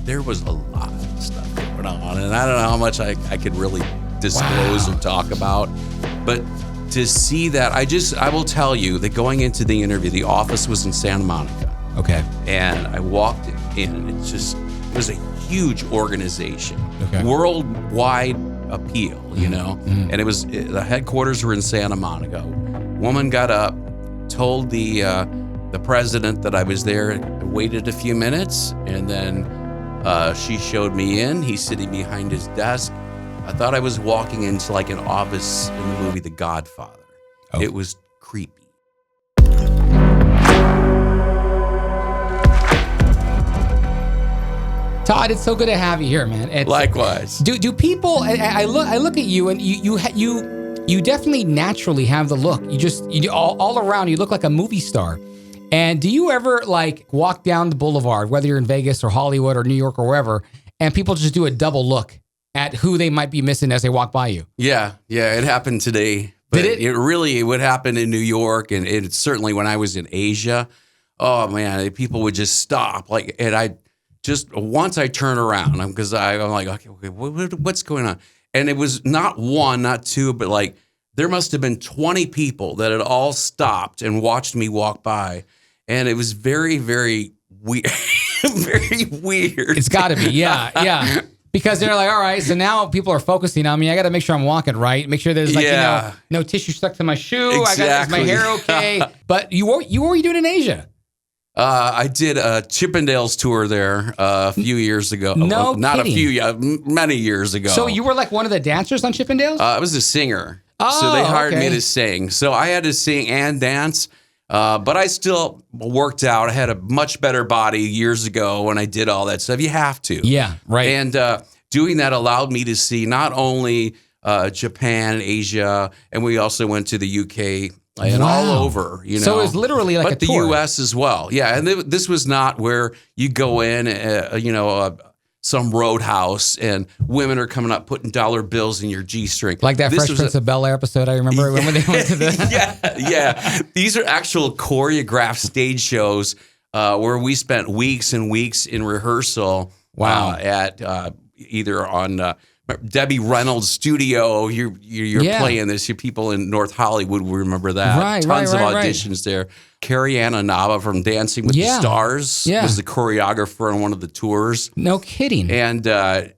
there was a lot of stuff going on, and I don't know how much I could really disclose or talk about, but to see that, I will tell you that going into the interview, the office was in Santa Monica. Okay. And I walked in, and it was a huge organization, worldwide appeal, and the headquarters were in Santa Monica. Woman got up, told the president that I was there, waited a few minutes, and then she showed me in. He's sitting behind his desk. I thought I was walking into like an office in the movie The Godfather. Oh. It was creepy. Todd, it's so good to have you here, man. Likewise. Do people? I look at you, and you definitely naturally have the look. You all around, you look like a movie star. And do you ever like walk down the boulevard, whether you're in Vegas or Hollywood or New York or wherever, and people just do a double look at who they might be missing as they walk by you? Yeah, it happened today. But Did it? It would happen in New York, and it certainly when I was in Asia. Oh man, people would just stop. And I just once I turn around, because I'm like, okay, what's going on? And it was not one, not two, but like there must have been 20 people that had all stopped and watched me walk by, and it was very, very weird. Very weird. It's got to be, yeah. Because they're like, all right, so now people are focusing on me. I got to make sure I'm walking right. Make sure there's no tissue stuck to my shoe. Exactly. Is my hair okay? But what were you doing in Asia? I did a Chippendales tour there a few years ago. No Not kidding. a few, many years ago. So you were like one of the dancers on Chippendales? I was a singer. Oh, so they hired okay. me to sing. So I had to sing and dance. But I still worked out. I had a much better body years ago when I did all that stuff. You have to. Yeah, right. And doing that allowed me to see not only Japan, Asia, and we also went to the UK and all over. So it was literally like but a tour. the US as well. Yeah, and this was not where you go in, some roadhouse and women are coming up putting dollar bills in your G-string. Like that Fresh Prince of Bel-Air episode, I remember when they went to the... Yeah. These are actual choreographed stage shows where we spent weeks and weeks in rehearsal. Wow. At either on Debbie Reynolds' studio. You're playing this. Your people in North Hollywood will remember that. Tons of auditions there. Carrie Ann Inaba from Dancing with the Stars was the choreographer on one of the tours. No kidding. And I'm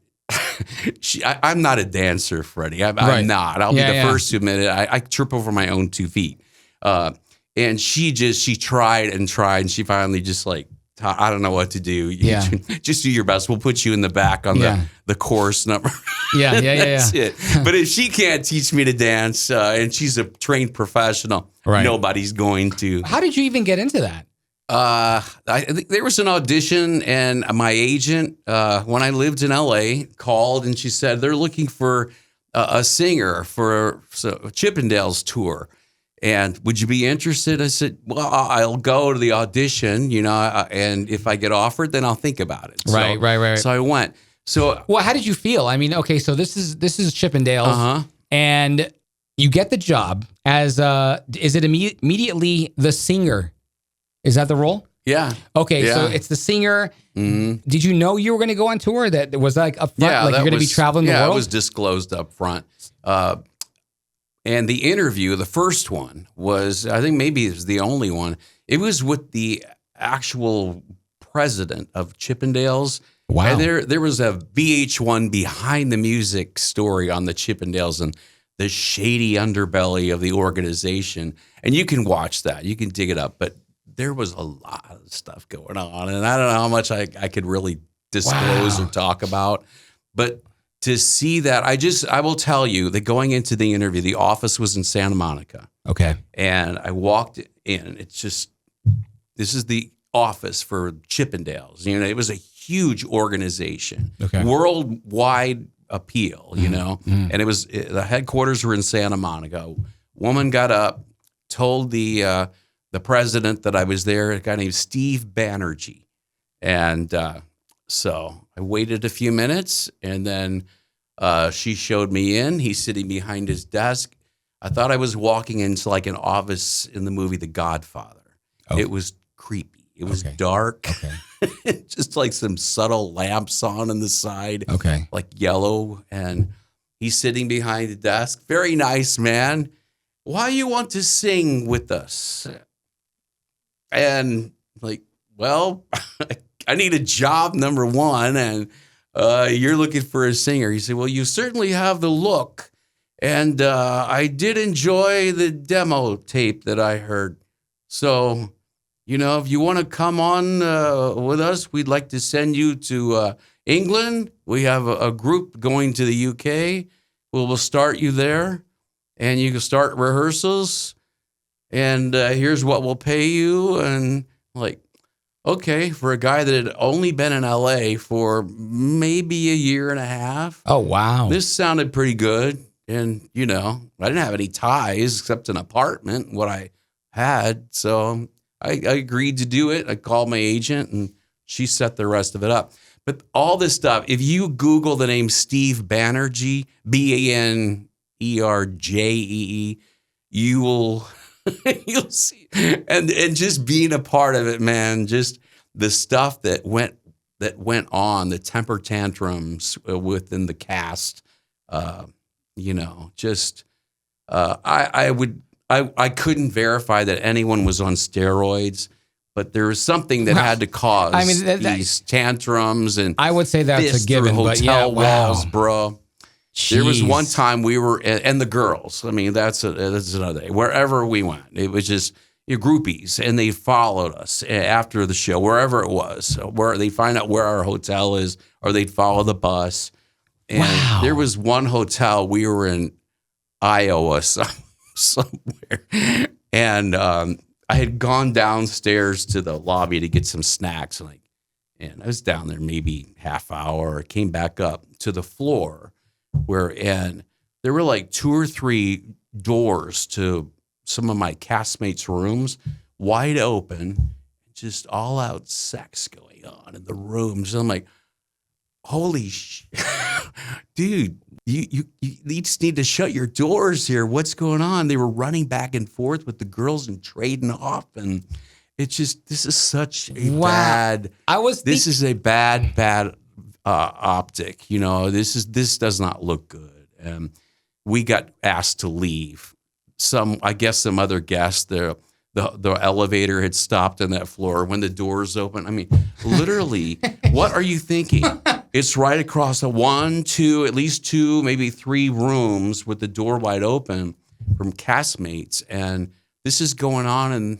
not a dancer, Freddie. I'm not. I'll be the first to admit it. I trip over my own 2 feet. And she tried and tried, and she finally just like, I don't know what to do. Yeah. Just do your best. We'll put you in the back on the chorus number. That's it. But if she can't teach me to dance, and she's a trained professional, nobody's going to. How did you even get into that? I think there was an audition, and my agent, when I lived in LA, called and she said they're looking for a singer for a Chippendales tour. And would you be interested? I said, well, I'll go to the audition, and if I get offered, then I'll think about it. Right. So I went. So, well, how did you feel? I mean, okay, so this is Chippendales, and you get the job as is it immediately the singer? Is that the role? Yeah. Okay, so it's the singer. Mm-hmm. Did you know you were going to go on tour? That was like up front, like you're going to be traveling the world? Yeah, it was disclosed up front. And the interview, the first one, was, I think maybe it was the only one. It was with the actual president of Chippendales. Wow. And there was a VH1 behind the music story on the Chippendales and the shady underbelly of the organization. And you can watch that. You can dig it up. But there was a lot of stuff going on. And I don't know how much I could really disclose or talk about. But to see that, I will tell you that going into the interview, the office was in Santa Monica. Okay. And I walked in. This is the office for Chippendales. It was a huge organization. Okay. Worldwide appeal, And it was, the headquarters were in Santa Monica. Woman got up, told the president that I was there, a guy named Steve Banerjee. And so I waited a few minutes, and then she showed me in. He's sitting behind his desk. I thought I was walking into like an office in the movie The Godfather. Oh. It was creepy. It was dark. Okay. Just like some subtle lamps on the side. Okay. Like yellow. And he's sitting behind the desk. Very nice man. Why you want to sing with us? And like, well, I need a job, number one. And you're looking for a singer. He said, well, you certainly have the look. And I did enjoy the demo tape that I heard. So, if you want to come on with us, we'd like to send you to England. We have a group going to the UK. We'll start you there, and you can start rehearsals. And here's what we'll pay you. And like, okay, for a guy that had only been in LA for maybe a year and a half. Oh, wow. This sounded pretty good. And, I didn't have any ties except an apartment, what I had. So I agreed to do it. I called my agent and she set the rest of it up. But all this stuff, if you Google the name Steve Banerjee, Banerjee, you'll see. And just being a part of it, man, just the stuff that went on, the temper tantrums within the cast, I couldn't verify that anyone was on steroids, but there was something that had to cause these tantrums and I would say that's a given, hotel but yeah, walls, bro. Jeez. There was one time we were, and the girls. I mean, that's another day. Wherever we went, it was just groupies, and they followed us after the show, wherever it was. Where they find out where our hotel is, or they'd follow the bus. And there was one hotel, we were in Iowa somewhere, and I had gone downstairs to the lobby to get some snacks, and I was down there maybe half hour. I came back up to the floor and there were like 2 or 3 doors to some of my castmates' rooms, wide open, just all out sex going on in the rooms. And I'm like, holy dude, you just need to shut your doors here. What's going on? They were running back and forth with the girls and trading off. And it's just, this is such a bad optic. This does not look good. And we got asked to leave. Some other guests, the elevator had stopped on that floor when the doors open. I mean, literally, what are you thinking? It's right across at least 2, maybe 3 rooms with the door wide open from castmates. And this is going on in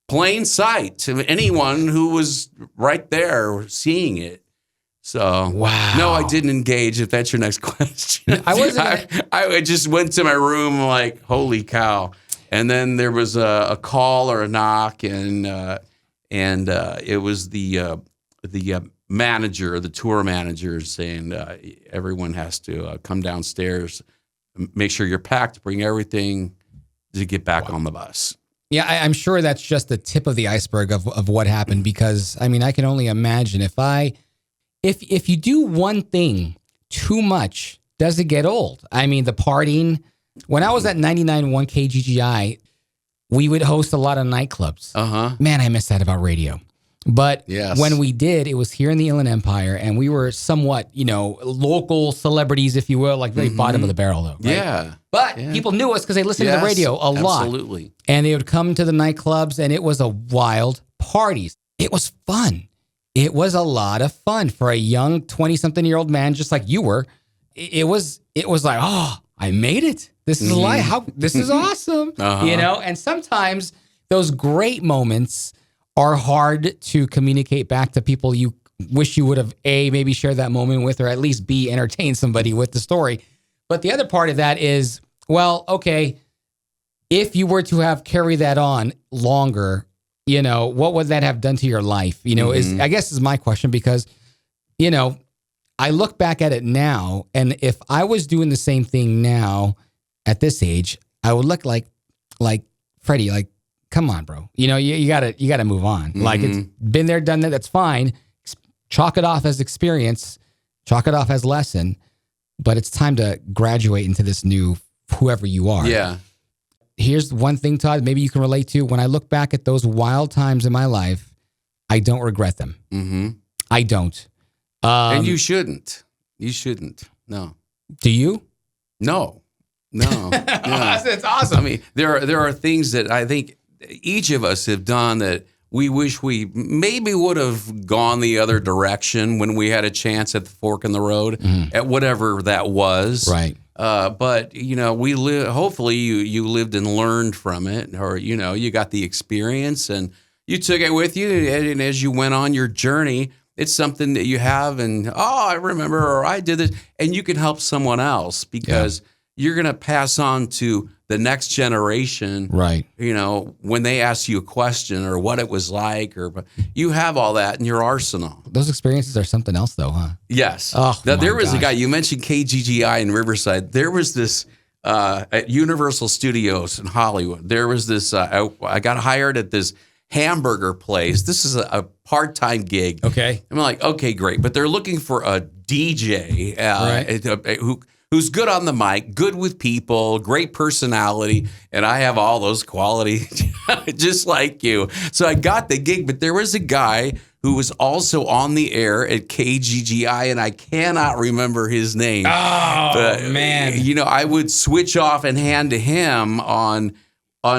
plain sight to anyone who was right there seeing it. So, wow. No, I didn't engage, if that's your next question. I just went to my room like, holy cow. And then there was a call or a knock, and it was the manager, the tour manager, saying everyone has to come downstairs, make sure you're packed, bring everything to get back on the bus. Yeah, I'm sure that's just the tip of the iceberg of what happened, because I mean, I can only imagine if you do one thing too much, does it get old? I mean, the partying. When I was at 99.1 KGGI, we would host a lot of nightclubs. Man, I miss that about radio. But when we did, it was here in the Inland Empire, and we were somewhat, local celebrities, if you will, like very bottom of the barrel, though. Right? Yeah. But people knew us because they listened to the radio a lot. Absolutely. And they would come to the nightclubs, and it was a wild party. It was fun. It was a lot of fun for a young 20-something-year-old man, just like you were. It was like, oh, I made it. This is life. This is awesome. And sometimes those great moments are hard to communicate back to people you wish you would have A, maybe shared that moment with, or at least B, entertain somebody with the story. But the other part of that is, well, okay, if you were to have carried that on longer, what would that have done to your life? I guess is my question, because, I look back at it now, and if I was doing the same thing now at this age, I would look like Freddie, like, come on, bro. You gotta move on. Like, it's been there, done that. That's fine. Chalk it off as experience, chalk it off as lesson, but it's time to graduate into this new whoever you are. Yeah. Here's one thing, Todd, maybe you can relate to. When I look back at those wild times in my life, I don't regret them. Mm-hmm. I don't. And you shouldn't. You shouldn't. No. Do you? No. No. That's awesome. I mean, there are things that I think each of us have done that we wish we maybe would have gone the other direction when we had a chance at the fork in the road, at whatever that was. Right. But we live. Hopefully, you lived and learned from it, or you got the experience and you took it with you. And as you went on your journey, it's something that you have. And I remember, or I did this, and you can help someone else because you're going to pass on to the next generation. Right. When they ask you a question or what it was like, or you have all that in your arsenal. Those experiences are something else, though, huh? Yes. Oh, now, there was a guy, you mentioned KGGI in Riverside. There was this at Universal Studios in Hollywood. There was this, I got hired at this hamburger place. This is a part-time gig. Okay. I'm like, okay, great. But they're looking for a DJ who's good on the mic, good with people, great personality, and I have all those qualities just like you. So I got the gig, but there was a guy who was also on the air at KGGI, and I cannot remember his name. Oh, man. I would switch off and hand to him on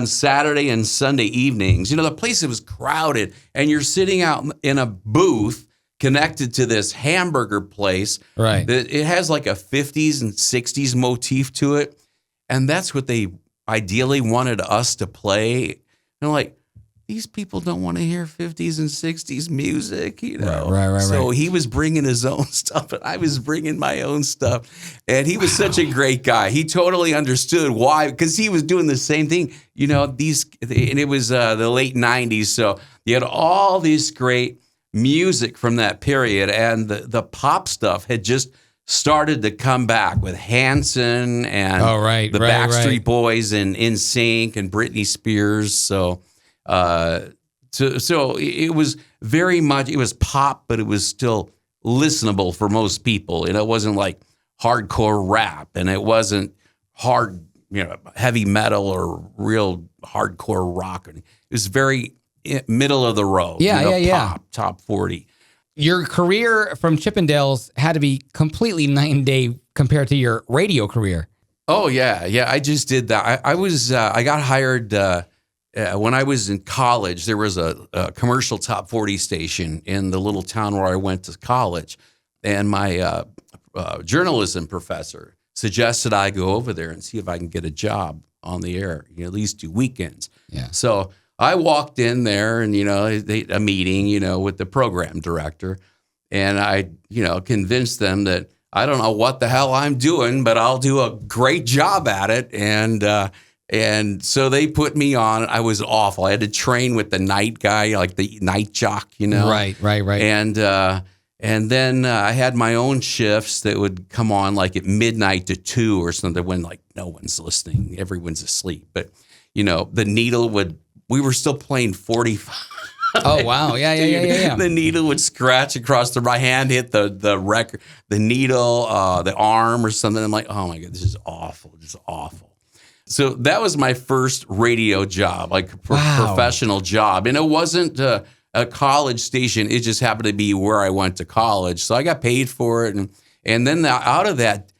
Saturday and Sunday evenings. The place was crowded, and you're sitting out in a booth connected to this hamburger place. Right. It has like a 50s and 60s motif to it. And that's what they ideally wanted us to play. And I'm like, these people don't want to hear 50s and 60s music, Right. So he was bringing his own stuff, and I was bringing my own stuff. And he was such a great guy. He totally understood why, because he was doing the same thing. And it was the late 90s. So you had all this great music from that period, and the pop stuff had just started to come back with Hanson and the Backstreet Boys and NSYNC and Britney Spears. So it was very much, it was pop, but it was still listenable for most people. It wasn't like hardcore rap, and it wasn't hard, heavy metal or real hardcore rock. It was very middle of the road. Pop, top 40. Your career from Chippendales had to be completely night and day compared to your radio career. Oh yeah. I just did that. I got hired when I was in college. There was a commercial top 40 station in the little town where I went to college, and my journalism professor suggested I go over there and see if I can get a job on the air, at least 2 weekends. Yeah. So I walked in there and, a meeting, with the program director, and I, convinced them that I don't know what the hell I'm doing, but I'll do a great job at it. And so they put me on. I was awful. I had to train with the night guy, like the night jock, Right. And then I had my own shifts that would come on like at midnight to 2 or something when like no one's listening, everyone's asleep. But, the needle we were still playing 45. Oh, wow. Yeah. The needle would scratch across my hand, hit the record, the needle, the arm or something. I'm like, oh my God, this is awful. This is awful. So that was my first radio job, like professional job. And it wasn't a college station. It just happened to be where I went to college. So I got paid for it. And then out of that,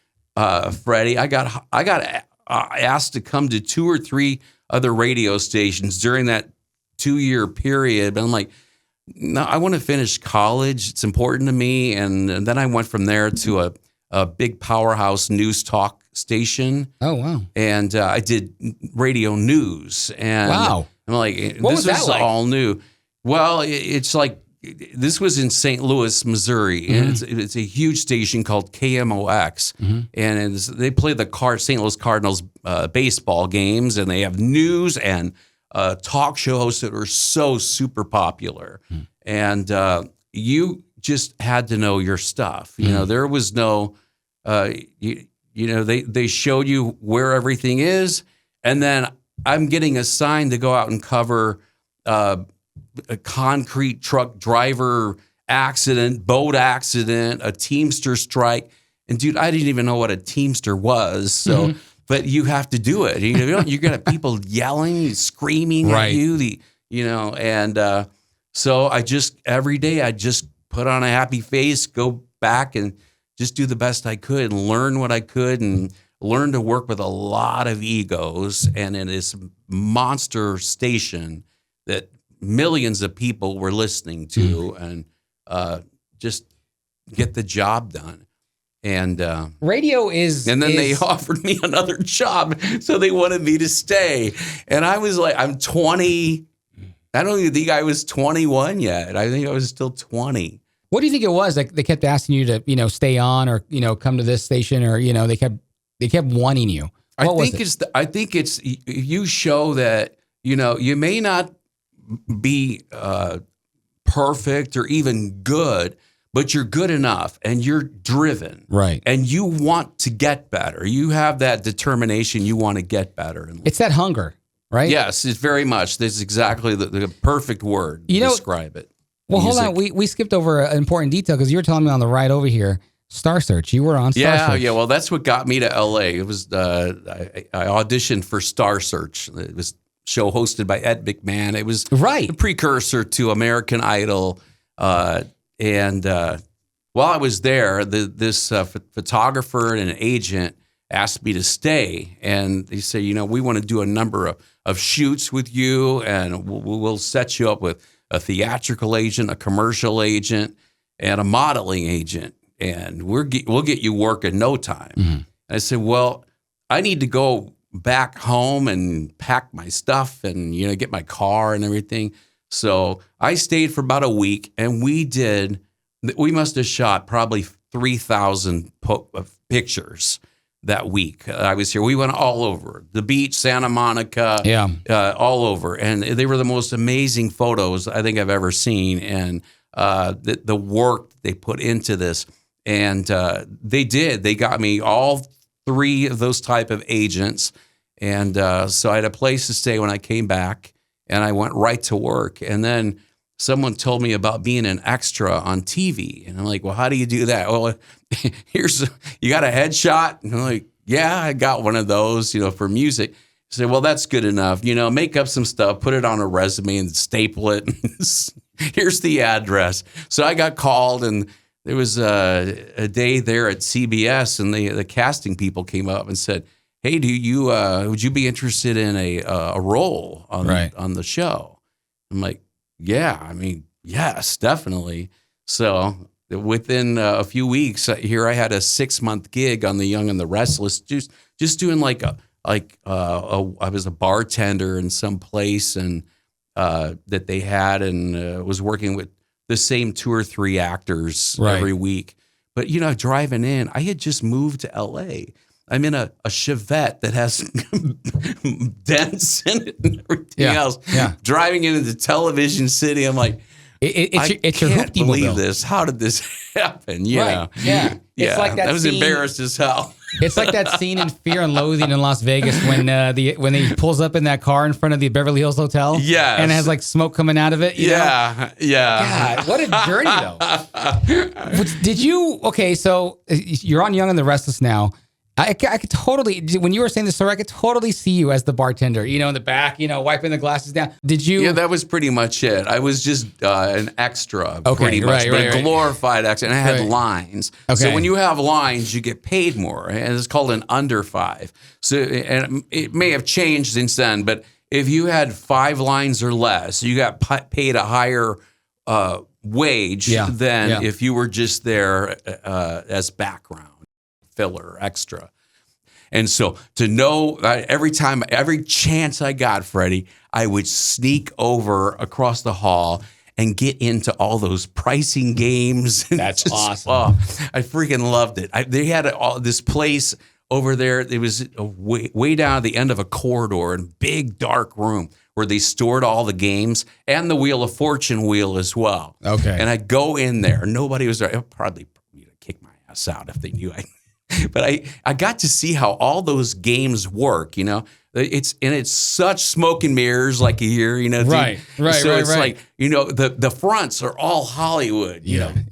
Freddie, I got asked to come to 2 or 3 other radio stations during that 2-year period. But I'm like, no, I want to finish college. It's important to me. And then I went from there to a big powerhouse news talk station. Oh, wow. And I did radio news. And wow. I'm like, this was all new. Well, it's like, this was in St. Louis, Missouri, and it's a huge station called KMOX, and they play the St. Louis Cardinals baseball games, and they have news and talk show hosts that are so super popular, and you just had to know your stuff. There was no, they showed you where everything is, and then I'm getting assigned to go out and cover a concrete truck driver accident, boat accident, a Teamster strike. And dude, I didn't even know what a Teamster was. So, but you have to do it. You got people yelling, screaming at you, So every day I just put on a happy face, go back and just do the best I could and learn what I could and learn to work with a lot of egos and in this monster station that millions of people were listening to and just get the job done. And radio is. And then they offered me another job, so they wanted me to stay. And I was like, I'm 20. I don't even think I was 21 yet. I think I was still 20. What do you think it was? Like they kept asking you to, stay on or, come to this station or, they kept wanting you. I think it's you show that, you may not be perfect or even good, but you're good enough and you're driven. Right. And you want to get better. You have that determination. You want to get better. It's that hunger, right? Yes, it's very much. This is exactly the perfect word to describe it. Well, Music. Hold on. We skipped over an important detail because you were telling me on the ride over here, Star Search. You were on Star Search. Yeah. Well, that's what got me to L.A. It was I auditioned for Star Search. It was a show hosted by Ed McMahon. It was the precursor to American Idol. And while I was there, this photographer and an agent asked me to stay. And they said, we want to do a number of shoots with you, and we'll set you up with a theatrical agent, a commercial agent, and a modeling agent. And we'll get you work in no time. Mm-hmm. I said, well, I need to go back home and pack my stuff and, get my car and everything. So I stayed for about a week, and we must have shot probably 3,000 pictures that week. I was here. We went all over the beach, Santa Monica, all over. And they were the most amazing photos I think I've ever seen. And the work they put into this. And they got me all 3 of those type of agents. And so I had a place to stay when I came back. And I went right to work. And then someone told me about being an extra on TV. And I'm like, well, how do you do that? Well, you got a headshot? And I'm like, yeah, I got one of those, for music. I said, well, that's good enough. Make up some stuff, put it on a resume and staple it. Here's the address. So I got called, and there was a day there at CBS, and the casting people came up and said, hey, would you be interested in a role on the show? I'm like, yeah, yes, definitely. So within a few weeks, here I had a 6-month gig on The Young and the Restless, just doing I was a bartender in some place and that they had, and was working with the same 2 or 3 actors every week. But driving in, I had just moved to L.A. I'm in a Chevette that has dents in it and everything else. Yeah. Driving into the television city, I'm like, I can't believe this. How did this happen? Yeah. Right. Yeah. It's like that I was embarrassed as hell. It's like that scene in Fear and Loathing in Las Vegas when he pulls up in that car in front of the Beverly Hills Hotel. Yes. And it has like smoke coming out of it. You know? Yeah. God, what a journey though. So you're on Young and the Restless now. I could totally, when you were saying the story, I could totally see you as the bartender, in the back, wiping the glasses down. Did you? Yeah, that was pretty much it. I was just an extra, pretty much, but a glorified extra, and I had lines. Okay. So when you have lines, you get paid more, and it's called an under 5. So, and it may have changed since then, but if you had 5 lines or less, you got paid a higher wage than if you were just there as background. Filler, extra. And so to know every chance I got, Freddie, I would sneak over across the hall and get into all those pricing games. That's awesome. Oh, I freaking loved it. They had this place over there. It was way down at the end of a corridor in a big dark room where they stored all the games and the Wheel of Fortune wheel as well. Okay. And I'd go in there. Nobody was there. I'd probably kick my ass out if they knew I. But I got to see how all those games work, It's such smoke and mirrors like you hear, Right. So it's like, the fronts are all Hollywood,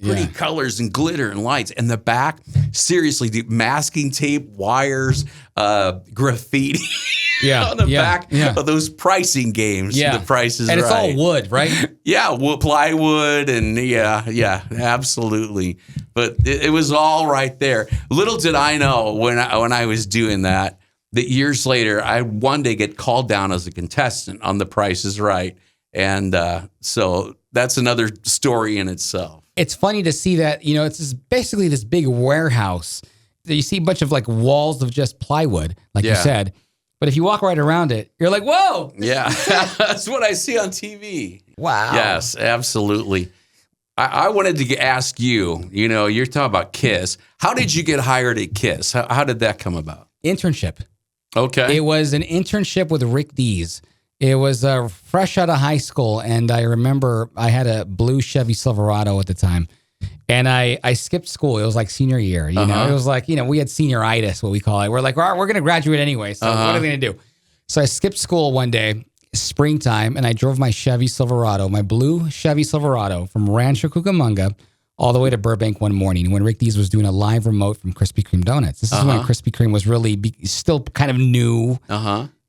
pretty colors and glitter and lights. And the back, seriously, the masking tape, wires, graffiti. Yeah. on the back Yeah. of those pricing games. Yeah. The Price is and it's Right. all wood, right? Yeah, plywood and yeah, absolutely. But it was all right there. Little did I know when I was doing that years later, I one day get called down as a contestant on The Price is Right. And so that's another story in itself. It's funny to see that, it's basically this big warehouse. You see a bunch of like walls of just plywood, like you said. But if you walk right around it, you're like, whoa. Yeah, that's what I see on TV. Wow. Yes, absolutely. I wanted to ask you, you're talking about KISS. How did you get hired at KISS? How did that come about? Internship. Okay. It was an internship with Rick Dees. It was fresh out of high school, and I remember I had a blue Chevy Silverado at the time, and I skipped school. It was like senior year, you know. It was like, we had senioritis, what we call it. We're like, we're going to graduate anyway, so what are we going to do? So I skipped school one day, springtime, and I drove my Chevy Silverado, my blue Chevy Silverado, from Rancho Cucamonga all the way to Burbank one morning when Rick Dees was doing a live remote from Krispy Kreme Donuts. This is when Krispy Kreme was really still kind of new.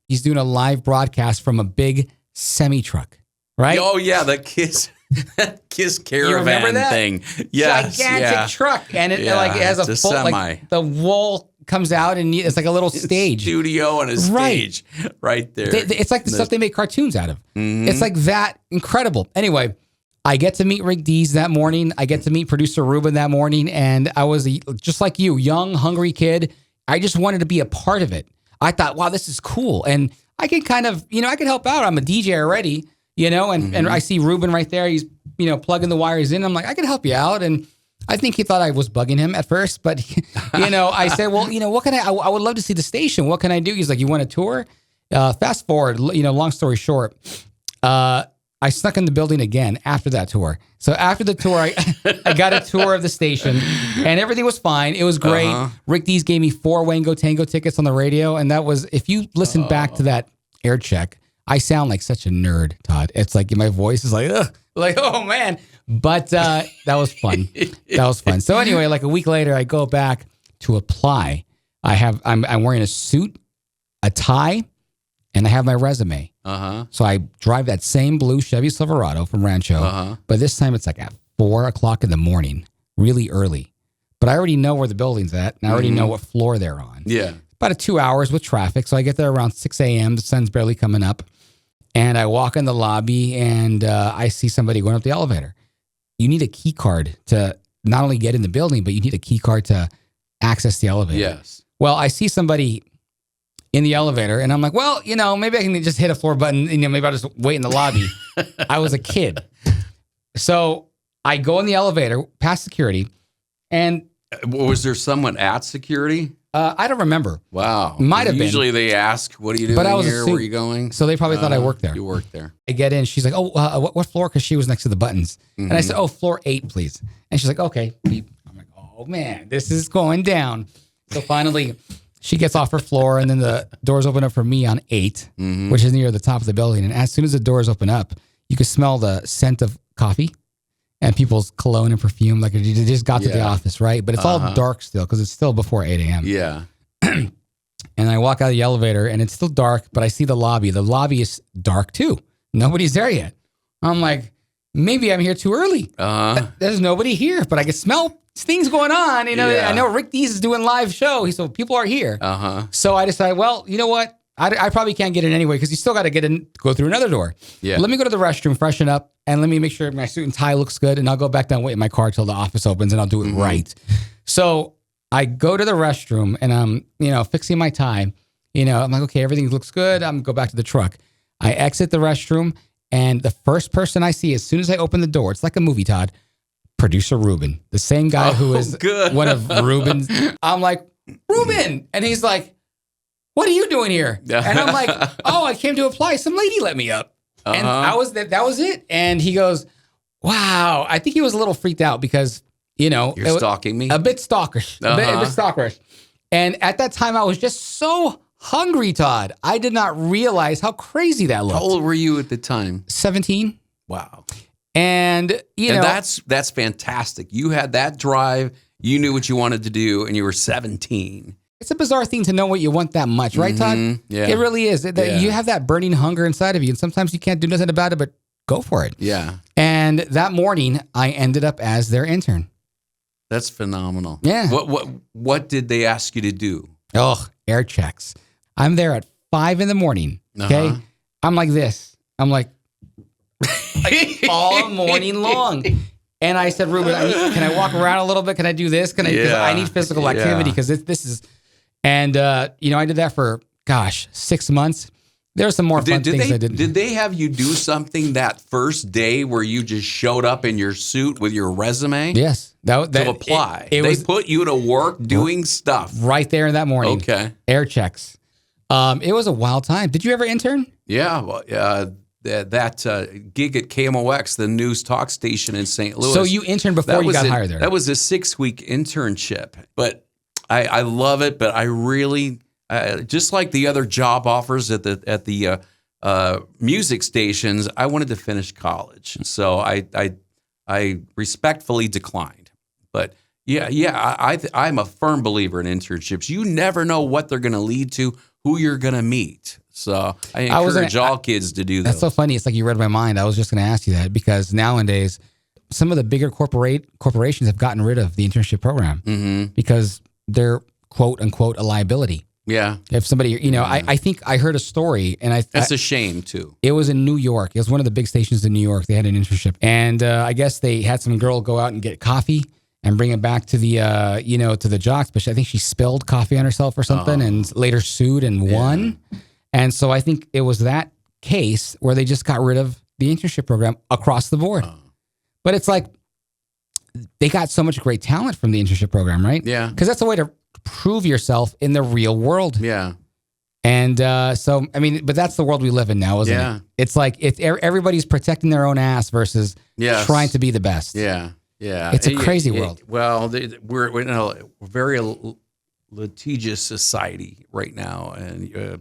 He's doing a live broadcast from a big semi-truck, right? Oh, yeah, the KISS caravan thing. Yes, gigantic truck. And it has a full, semi. The wall comes out and it's like a little stage. Studio and a stage right there. It's like the stuff they make cartoons out of. It's like that incredible. Anyway, I get to meet Rick Dees that morning. I get to meet producer Ruben that morning. And I was just like you, young, hungry kid. I just wanted to be a part of it. I thought, wow, this is cool. And I can kind of, I can help out. I'm a DJ already, and I see Ruben right there. He's, plugging the wires in. I'm like, I can help you out. And I think he thought I was bugging him at first. But, I said, well, what can I would love to see the station. What can I do? He's like, you want a tour? Fast forward, long story short, I snuck in the building again after that tour. So after the tour, I got a tour of the station, and everything was fine. It was great. Rick Dees gave me 4 Wango Tango tickets on the radio, and that was, if you listen back to that air check, I sound like such a nerd, Todd. It's like my voice is like, ugh, like, oh man. But that was fun. That was fun. So anyway, like a week later, I go back to apply. I'm wearing a suit, a tie, and I have my resume. So I drive that same blue Chevy Silverado from Rancho, but this time it's like at 4 o'clock in the morning, really early. But I already know where the building's at, and I already know what floor they're on. Yeah. About 2 hours with traffic, so I get there around 6 a.m. The sun's barely coming up, and I walk in the lobby, and I see somebody going up the elevator. You need a key card to not only get in the building, but you need a key card to access the elevator. Yes. Well, I see somebody in the elevator, and I'm like, well, maybe I can just hit a floor button, maybe I'll just wait in the lobby. I was a kid. So I go in the elevator, past security, and... Was there someone at security? I don't remember. Wow. Might have been. Usually they ask, what are you doing But I was here? Where are you going? So they probably thought I worked there. You worked there. I get in. She's like, oh, what floor? Because she was next to the buttons. And I said, oh, floor 8, please. And she's like, okay. Beep. I'm like, oh, man, this is going down. So finally... She gets off her floor, and then the doors open up for me on 8, which is near the top of the building. And as soon as the doors open up, you can smell the scent of coffee and people's cologne and perfume. Like you just got to the office, right? But it's all dark still because it's still before 8 a.m. Yeah. And I walk out of the elevator, and it's still dark, but I see the lobby. The lobby is dark, too. Nobody's there yet. I'm like, maybe I'm here too early. There's nobody here, but I can smell things going on. I know Rick Dees is doing live show. So people are here. So I decided, well, you know what? I probably can't get in anyway because you still got to go through another door. Yeah. Let me go to the restroom, freshen up, and let me make sure my suit and tie looks good. And I'll go back down, wait in my car till the office opens, and I'll do it right. So I go to the restroom, and I'm, fixing my tie. I'm like, okay, everything looks good. I'm going to go back to the truck. I exit the restroom, and the first person I see as soon as I open the door, it's like a movie, Todd. Producer Ruben, the same guy who is one of Ruben's. I'm like, Ruben. And he's like, what are you doing here? And I'm like, oh, I came to apply. Some lady let me up. And that was it. And he goes, wow. I think he was a little freaked out because, you're stalking me? A bit stalkerish. A bit stalkerish. And at that time, I was just so hungry, Todd. I did not realize how crazy that looked. How old were you at the time? 17. Wow. And that's fantastic. You had that drive. You knew what you wanted to do, and you were 17. it's a bizarre thing to know what you want that much, right, Todd? Yeah. It really is. You have that burning hunger inside of you, and sometimes you can't do nothing about it, but go for it. Yeah. And that morning, I ended up as their intern. That's phenomenal. Yeah. What did they ask you to do? Oh, air checks. I'm there at 5 a.m. Okay. Uh-huh. I'm like this. I'm like all morning long. And I said, Ruben, can I walk around a little bit? Can I do this? Can I? Because I need physical activity because this is. And I did that for 6 months. There's some more fun things I did. Did they have you do something that first day where you just showed up in your suit with your resume? Yes. To apply. They put you to work doing stuff. Right there in that morning. Okay. Air checks. It was a wild time. Did you ever intern? Yeah. Well, that gig at KMOX, the news talk station in St. Louis. So you interned before you got hired there? That was a 6-week internship. But I love it, but I really... just like the other job offers at the music stations, I wanted to finish college, so I respectfully declined. But I'm a firm believer in internships. You never know what they're going to lead to, who you're going to meet. So I encourage all kids to do that. That's so funny. It's like you read my mind. I was just going to ask you that because nowadays, some of the bigger corporations have gotten rid of the internship program because they're quote unquote a liability. Yeah. If somebody, I think I heard a story, and that's a shame too. It was in New York. It was one of the big stations in New York. They had an internship, and I guess they had some girl go out and get coffee and bring it back to the, to the jocks. But I think she spilled coffee on herself or something, and later sued and won. And so I think it was that case where they just got rid of the internship program across the board. But it's like they got so much great talent from the internship program, right? Yeah. Because that's a way to prove yourself in the real world. Yeah. And but that's the world we live in now, isn't it? It's like everybody's protecting their own ass versus trying to be the best. Yeah. Yeah. It's a crazy world. We're in a very litigious society right now, and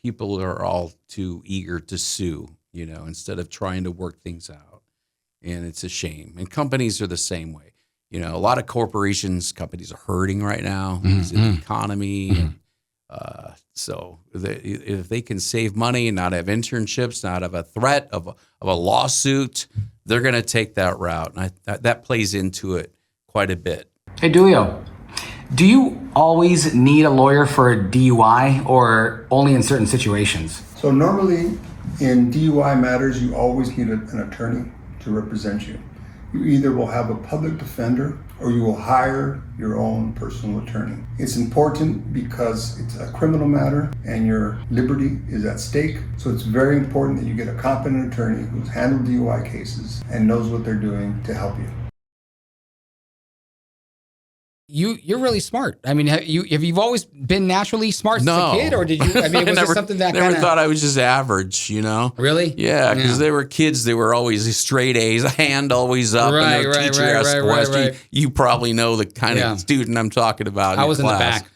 people are all too eager to sue, instead of trying to work things out. And it's a shame. And companies are the same way. A lot of companies are hurting right now because of the economy. And, so if they can save money and not have internships, not have a threat of a lawsuit, they're going to take that route. And that plays into it quite a bit. Hey, Dulio, do you always need a lawyer for a DUI or only in certain situations? So normally in DUI matters, you always need an attorney to represent you. You either will have a public defender or you will hire your own personal attorney. It's important because it's a criminal matter and your liberty is at stake. So it's very important that you get a competent attorney who's handled DUI cases and knows what they're doing to help you. You're really smart. I mean, have you always been naturally smart since a kid, or did you? I mean, was this something that never thought I was just average, Really? Yeah, because they were kids. They were always straight A's, hand always up, and their teacher asked a question. Right. You probably know the kind of student I'm talking about. I was class. in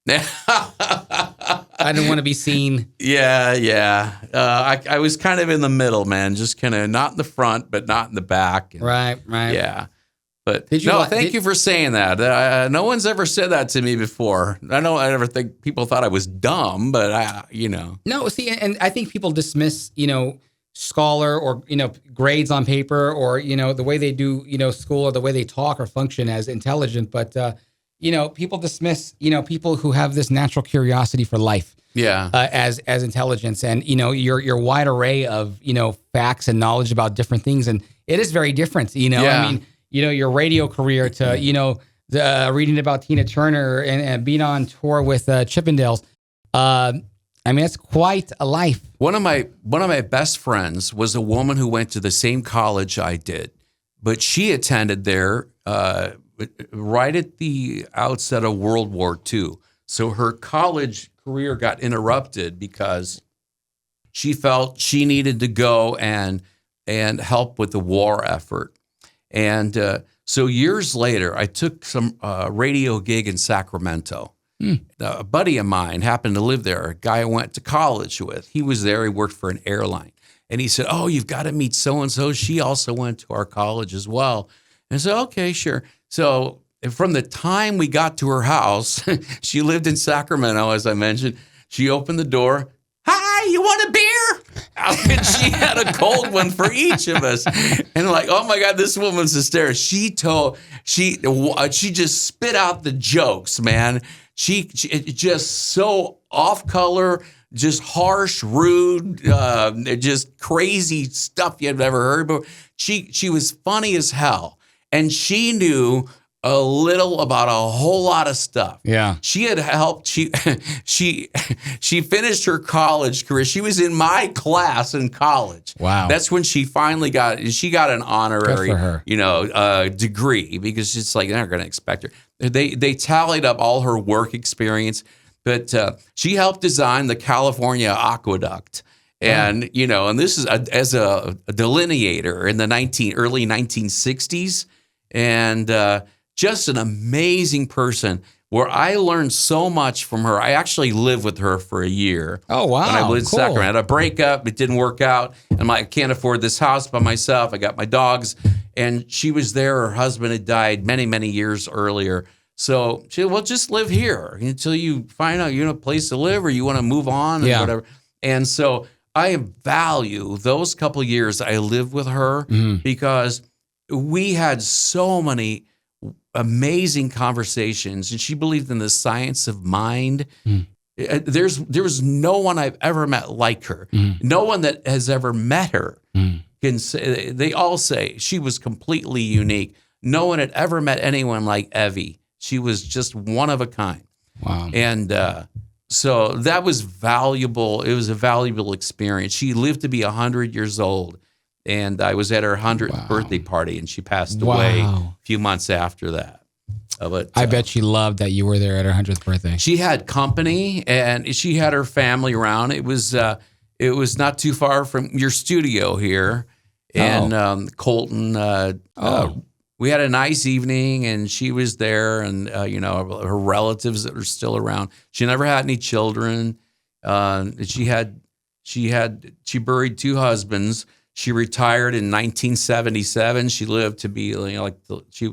the back. I didn't want to be seen. Yeah. I was kind of in the middle, man. Just kind of not in the front, but not in the back. And, right. Yeah. But thank you for saying that. No one's ever said that to me before. I never think people thought I was dumb, but No, see, and I think people dismiss, scholar or, grades on paper or, the way they do, school or the way they talk or function as intelligent. But, people dismiss, people who have this natural curiosity for life. Yeah. As intelligence and, your wide array of, facts and knowledge about different things. And it is very different, I mean, your radio career to, reading about Tina Turner and being on tour with Chippendales. I mean, it's quite a life. One of my best friends was a woman who went to the same college I did, but she attended there right at the outset of World War II. So her college career got interrupted because she felt she needed to go and help with the war effort. And so years later, I took some radio gig in Sacramento. A buddy of mine happened to live there, a guy I went to college with. He was there. He worked for an airline. And he said, "Oh, you've got to meet so-and-so. She also went to our college as well." And I said, "Okay, sure." So from the time we got to her house, she lived in Sacramento, as I mentioned. She opened the door. Hi, you want a beer? And she had a cold one for each of us. And like, oh my God, this woman's hysterical. She just spit out the jokes, man. She just so off color, just harsh, rude, just crazy stuff you've never heard before. She was funny as hell. And she knew a little about a whole lot of stuff. Yeah. She had helped. She finished her college career. She was in my class in college. Wow. That's when she finally got an honorary, Good for her. degree, because it's like they're not going to expect her. They tallied up all her work experience, but she helped design the California aqueduct. And, and this is as a delineator in the early 1960s. And just an amazing person where I learned so much from her. I actually lived with her for a year. Oh, wow. When I lived in Cool. Sacramento. I had a breakup. It didn't work out. I'm like, I can't afford this house by myself. I got my dogs. And she was there. Her husband had died many, many years earlier. So she said, well, just live here until you find out you have a place to live or you want to move on and whatever. And so I value those couple years I lived with her because we had so many amazing conversations, and she believed in the science of mind. There was no one I've ever met like her. No one that has ever met her can say. They all say she was completely unique. No one had ever met anyone like Evie. She was just one of a kind. Wow. And so that was valuable. It was a valuable experience. She lived to be 100 years old. And I was at her 100th birthday party, and she passed away a few months after that. But I bet she loved that you were there at her 100th birthday. She had company, and she had her family around. It was not too far from your studio here in Colton. We had a nice evening, and she was there, and her relatives that were still around. She never had any children. She buried 2 husbands. She retired in 1977. She lived to be she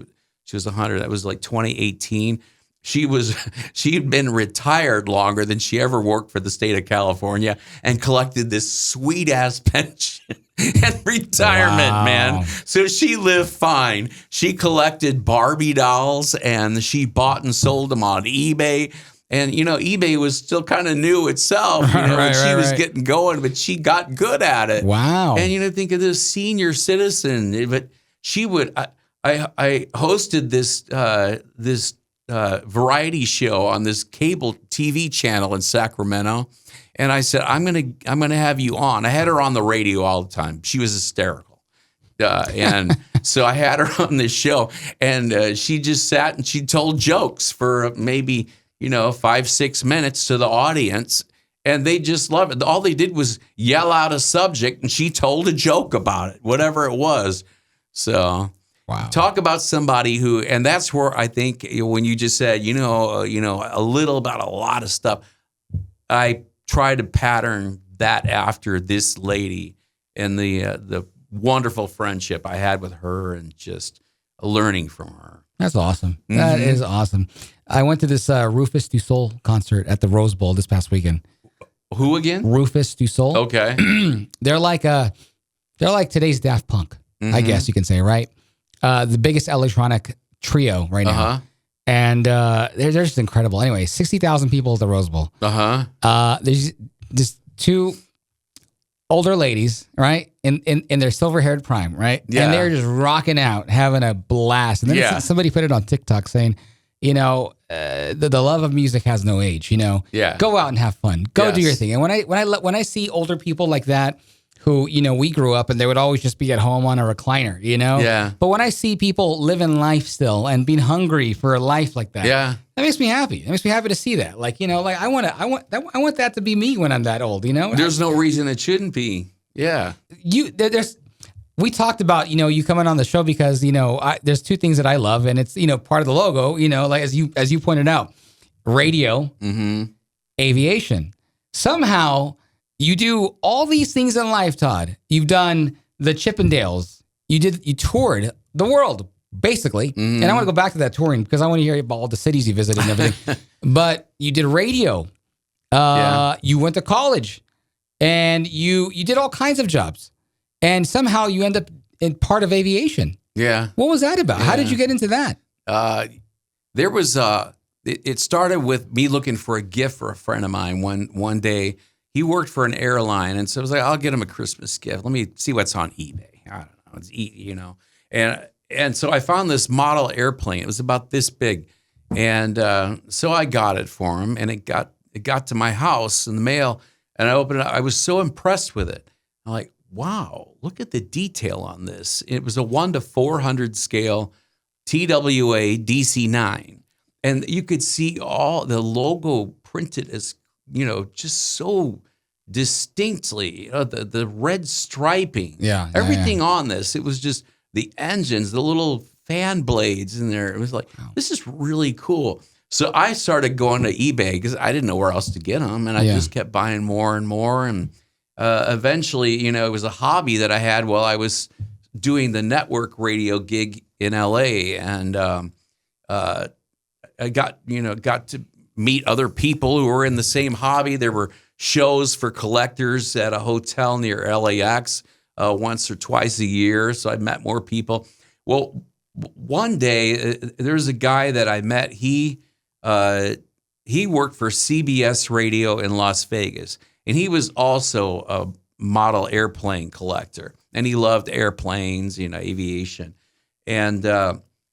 was 100. That was like 2018. She'd been retired longer than she ever worked for the state of California and collected this sweet ass pension and retirement, man. So she lived fine. She collected Barbie dolls and she bought and sold them on eBay. And, eBay was still kind of new itself, and she was getting going, but she got good at it. Wow. And, think of this senior citizen, but she would, I hosted this variety show on this cable TV channel in Sacramento. And I said, I'm going to have you on. I had her on the radio all the time. She was hysterical. And so I had her on this show, and she just sat and she told jokes for maybe 5-6 minutes to the audience, and they just love it. All they did was yell out a subject, and she told a joke about it, whatever it was. So, talk about somebody who, and that's where I think when you just said, a little about a lot of stuff, I try to pattern that after this lady and the wonderful friendship I had with her and just learning from her. That's awesome. That is awesome. I went to this Rufus Du Sol concert at the Rose Bowl this past weekend. Who again? Rufus Du Sol. Okay. They're like today's Daft Punk, I guess you can say, right? The biggest electronic trio right now. And they're just incredible. Anyway, 60,000 people at the Rose Bowl. There's just 2 older ladies, right? In their silver-haired prime, right? Yeah. And they're just rocking out, having a blast. And then somebody put it on TikTok saying, the love of music has no age, Yeah. Go out and have fun. Go do your thing. And when I see older people like that who, we grew up and they would always just be at home on a recliner, Yeah. But when I see people living life still and being hungry for a life like that, that makes me happy. It makes me happy to see that. I want that to be me when I'm that old, There's no reason it shouldn't be. Yeah. We talked about, you coming on the show because, there's 2 things that I love, and it's, part of the logo, like as you pointed out, radio, aviation. Somehow you do all these things in life, Todd. You've done the Chippendales. You toured the world basically. And I want to go back to that touring because I want to hear about all the cities you visited and everything. But you did radio. You went to college, and you did all kinds of jobs, and somehow you end up in part of aviation. Yeah. What was that about? How did you get into that? There was it started with me looking for a gift for a friend of mine. One day, he worked for an airline, and so I was like, I'll get him a Christmas gift. Let me see what's on eBay. I don't know, and so I found this model airplane. It was about this big, and so I got it for him, and it got to my house in the mail, and I opened it up. I was so impressed with it. I'm like, wow, look at the detail on this. It was a 1:400 scale TWA DC-9. And you could see all the logo printed as, just so distinctly, the red striping, everything on this. It was just the engines, the little fan blades in there. It was like, this is really cool. So I started going to eBay because I didn't know where else to get them. And I just kept buying more and more. And eventually, it was a hobby that I had while I was doing the network radio gig in LA. And I got to meet other people who were in the same hobby. There were shows for collectors at a hotel near LAX once or twice a year. So I met more people. Well, one day there's a guy that I met. He worked for CBS Radio in Las Vegas, and he was also a model airplane collector, and he loved airplanes, aviation. And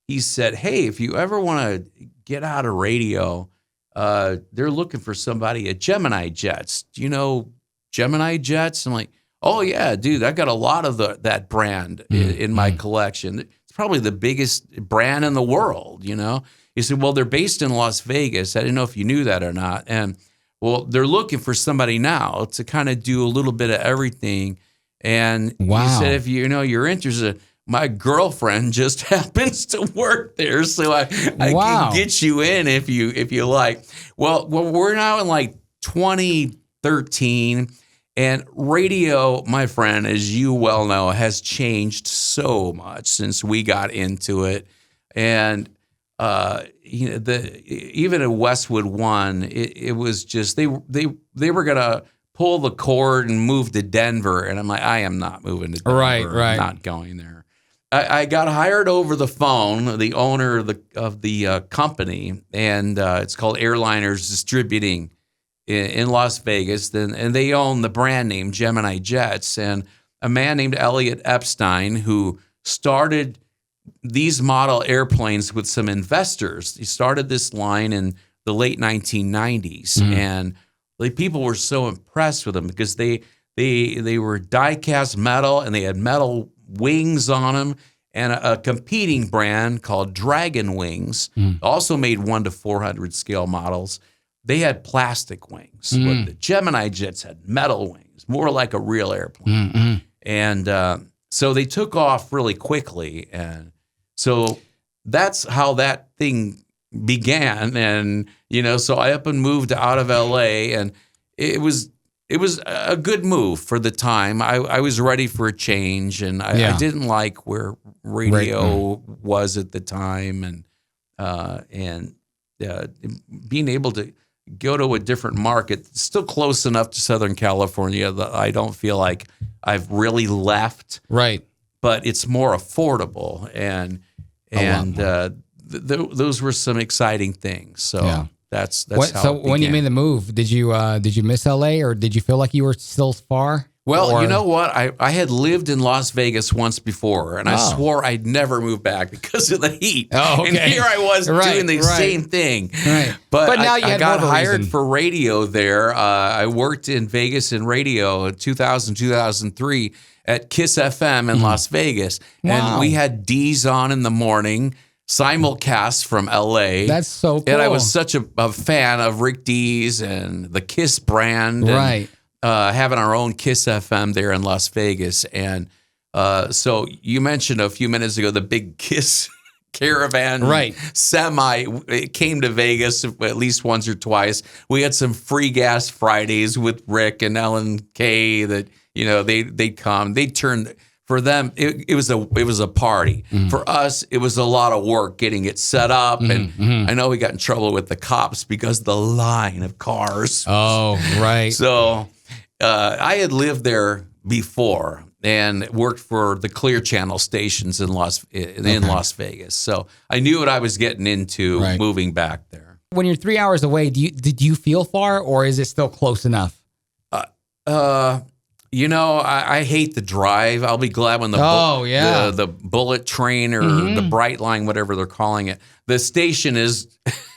he said, hey, if you ever want to get out of radio, they're looking for somebody at Gemini Jets. Do you know Gemini Jets? I'm like, oh, yeah, dude, I got a lot of that brand in my collection. It's probably the biggest brand in the world, He said, well, they're based in Las Vegas. I didn't know if you knew that or not. And, well, they're looking for somebody now to kind of do a little bit of everything. And he said, if you're interested, my girlfriend just happens to work there, so I can get you in if you like. Well, we're now in like 2013, and radio, my friend, as you well know, has changed so much since we got into it. And even at Westwood One, it was just they were gonna pull the cord and move to Denver, and I'm like, I am not moving to Denver. Right. I'm not going there. I got hired over the phone, the owner of the company, and it's called Airliners Distributing in Las Vegas. And they own the brand name Gemini Jets. And a man named Elliot Epstein, who started these model airplanes with some investors. He started this line in the late 1990s, and the people were so impressed with them because they were die-cast metal, and they had metal wings on them, and a competing brand called Dragon Wings also made 1:400 scale models. They had plastic wings. But the Gemini Jets had metal wings, more like a real airplane. And so they took off really quickly, and so that's how that thing began. And so I up and moved out of LA, and it was a good move for the time. I was ready for a change, and I didn't like where radio was at the time, and being able to go to a different market, still close enough to Southern California that I don't feel like I've really left. Right, but it's more affordable, and those were some exciting things. So. Yeah. That's how. So when you made the move, did you miss LA, or did you feel like you were still far? Well, you know what? I had lived in Las Vegas once before, and I swore I'd never move back because of the heat. Oh, okay. And here I was doing the same thing. Right. But now I got hired for radio there. I worked in Vegas in radio in 2000, 2003 at Kiss FM in Las Vegas. Wow. And we had D's on in the morning, simulcast from LA. That's so cool. And I was such a fan of Rick Dees and the Kiss brand. Right. And, having our own Kiss FM there in Las Vegas. And so you mentioned a few minutes ago the big Kiss caravan semi. It came to Vegas at least once or twice. We had some free gas Fridays with Rick and Ellen Kay that, they'd come. They'd turn For them, it was a party. For us, it was a lot of work getting it set up. And I know we got in trouble with the cops because the line of cars. Oh, right. So I had lived there before and worked for the Clear Channel stations in Las Vegas. So I knew what I was getting into moving back there. When you're 3 hours away, did you feel far, or is it still close enough? I hate the drive. I'll be glad when the bullet train or the Bright Line, whatever they're calling it. The station is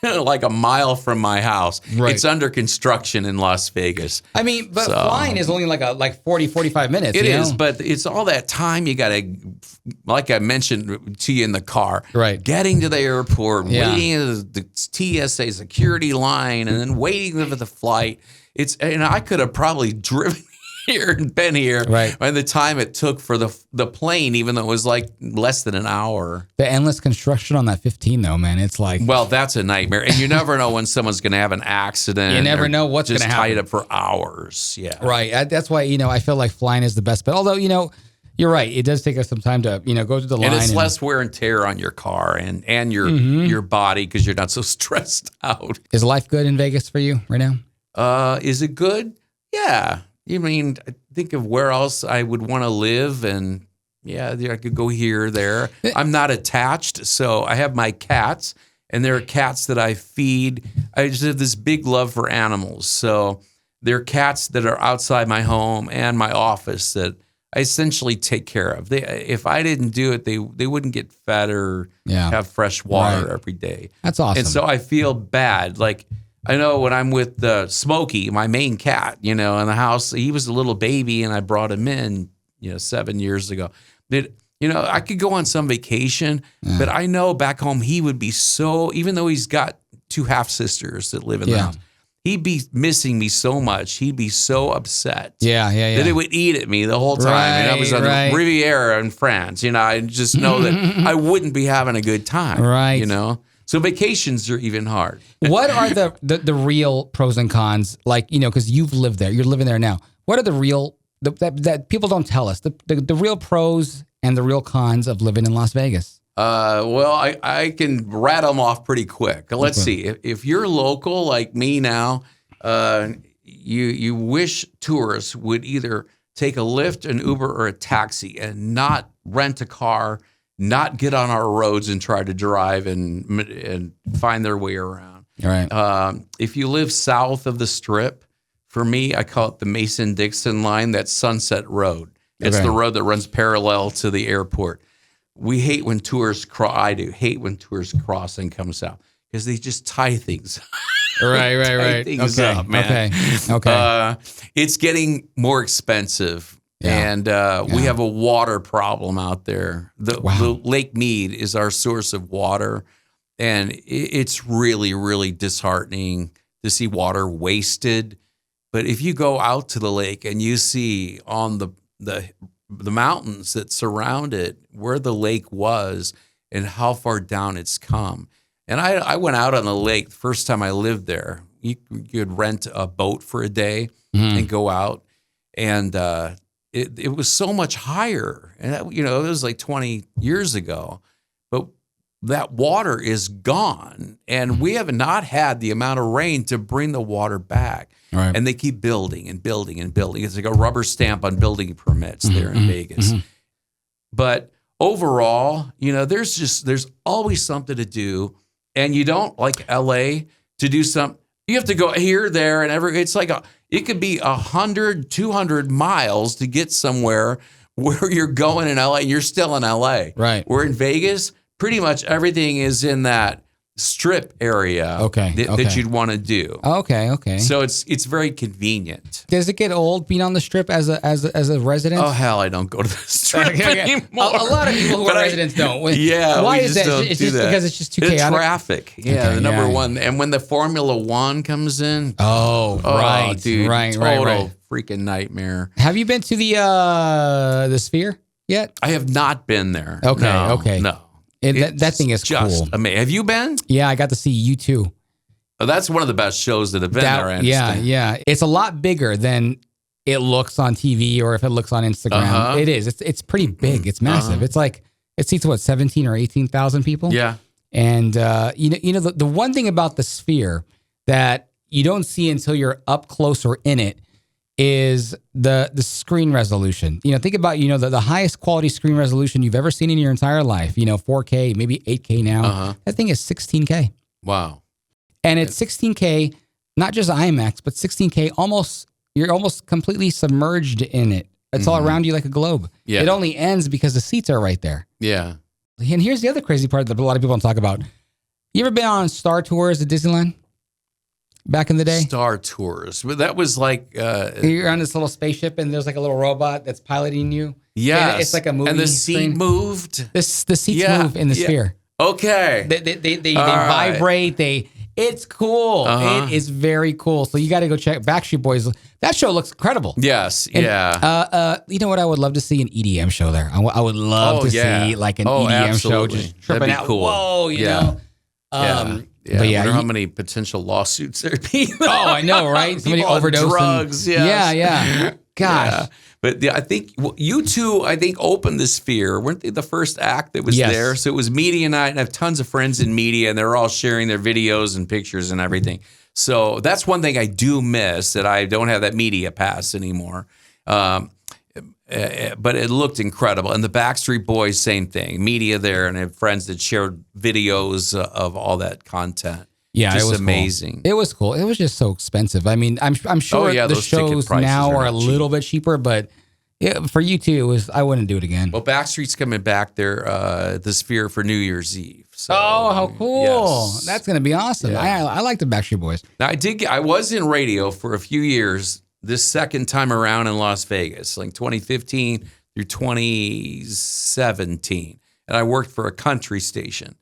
like a mile from my house. Right. It's under construction in Las Vegas. I mean, but flying is only like 40, 45 minutes. It is, but it's all that time you got to, like I mentioned to you in the car, getting to the airport, waiting at the TSA security line, and then waiting for the flight. I could have probably driven here and been here by the time it took for the plane, even though it was like less than an hour. The endless construction on that 15 though, man, it's like, well, that's a nightmare. And you never know when someone's going to have an accident. You never know what's going to happen. Just tied up for hours. Yeah. Right. That's why, I feel like flying is the best. But although, you're right. It does take us some time to, go through the line. And it's less wear and tear on your car and your body because you're not so stressed out. Is life good in Vegas for you right now? Is it good? Yeah. I mean, think of where else I would want to live, and I could go here, there. I'm not attached, so I have my cats, and there are cats that I feed. I just have this big love for animals, so there are cats that are outside my home and my office that I essentially take care of. If I didn't do it, they wouldn't get fed or have fresh water every day. That's awesome. And so I feel bad, like. I know when I'm with Smokey, my main cat, in the house, he was a little baby and I brought him in, 7 years ago. I could go on some vacation, but I know back home he would be so, even though he's got 2 half sisters that live in the house, he'd be missing me so much. He'd be so upset. That it would eat at me the whole time. And I was on the Riviera in France. I just know that I wouldn't be having a good time. Right. So vacations are even hard. What are the real pros and cons? Like, because you've lived there, you're living there now. What are the real, that people don't tell us, the real pros and the real cons of living in Las Vegas? Well, I can rattle them off pretty quick. Let's see. If you're local like me now, you wish tourists would either take a Lyft, an Uber, or a taxi and not rent a car, not get on our roads and try to drive and find their way around. All right. If you live south of the Strip, for me, I call it the Mason-Dixon line. That's Sunset Road. It's the road that runs parallel to the airport. We hate when tourists cross. I do hate when tourists cross and come south because they just tie things. Right. Things up, man. Okay. It's getting more expensive. Yeah. And we have a water problem out there. The Lake Mead is our source of water, and it's really, really disheartening to see water wasted. But if you go out to the lake and you see on the mountains that surround it where the lake was and how far down it's come. And I went out on the lake the first time I lived there. You could rent a boat for a day and go out, and it was so much higher, and it was like 20 years ago, but that water is gone, and we have not had the amount of rain to bring the water back. Right. And they keep building and building and building. It's like a rubber stamp on building permits there in Vegas. But overall, there's always something to do, and you don't like LA to do something. You have to go here, there, and every. It's like it could be 100, 200 miles to get somewhere where you're going in LA. You're still in LA. Right. We're in Vegas. Pretty much everything is in that strip area. That you'd want to do. Okay. So it's very convenient. Does it get old being on the strip as a resident? Oh hell, I don't go to the strip anymore. A lot of people who are residents don't. Yeah. Why is that? It's just because it's just too chaotic. Traffic. Yeah, the number one. And when the Formula One comes in. Right, dude. Right. Freaking nightmare. Have you been to the Sphere yet? I have not been there. Okay. No. That thing is just cool. amazing. Have you been? Yeah, I got to see U2. Oh, that's one of the best shows that have been there. Yeah. It's a lot bigger than it looks on TV or if it looks on Instagram. It is. It's pretty big. It's massive. It's like it seats what 17 or 18,000 people. Yeah. And the one thing about the Sphere that you don't see until you're up close or in it is the screen resolution. Think about the highest quality screen resolution you've ever seen in your entire life. 4K, maybe 8K now. That thing is 16K. Wow. And it's 16K, not just IMAX, but 16K. You're almost completely submerged in it. It's all around you like a globe. Yeah. It only ends because the seats are right there. Yeah. And here's the other crazy part that a lot of people don't talk about. You ever been on Star Tours at Disneyland? Back in the day? Star Tours. But that was like... you're on this little spaceship and there's like a little robot that's piloting you. Yes. It's like a movie. And the seat moved? The seats move in the Sphere. Okay. They vibrate. It's cool. It is very cool. So you got to go check Backstreet Boys. That show looks incredible. Yes. And, yeah. You know what? I would love to see an EDM show there. I would love to see like an EDM show just tripping That'd be out. Cool. Whoa, you know. But I wonder how many potential lawsuits there'd be. I know, right? Somebody overdose drugs. Yes. Yeah. Gosh. Yeah. But I think you two, opened the Sphere. Weren't they the first act that was there? So it was media night, and I have tons of friends in media, and they're all sharing their videos and pictures and everything. So that's one thing I do miss, that I don't have that media pass anymore. But it looked incredible. And the Backstreet Boys, same thing. Media there, and I have friends that shared videos of all that content. Yeah, just it was amazing. Cool. It was cool. It was just so expensive. I mean, I'm sure the shows now are a little bit cheaper, but for you too, I wouldn't do it again. Well, Backstreet's coming back there, the Sphere for New Year's Eve. So, how cool! Yes. That's going to be awesome. Yeah. I like the Backstreet Boys. Now I was in radio for a few years. This second time around in Las Vegas, like 2015 through 2017, and I worked for a country station,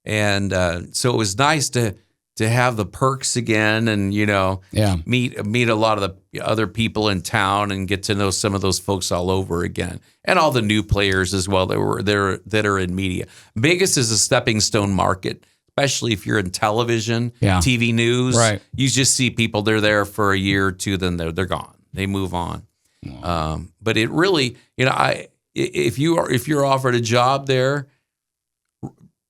and so it was nice to have the perks again, and meet a lot of the other people in town, and get to know some of those folks all over again, and all the new players as well that are in media. Vegas is a stepping stone market, especially if you're in television, TV news. Right. You just see people, they're there for a year or two, then they're gone. They move on. Wow. But it really, if you're offered a job there,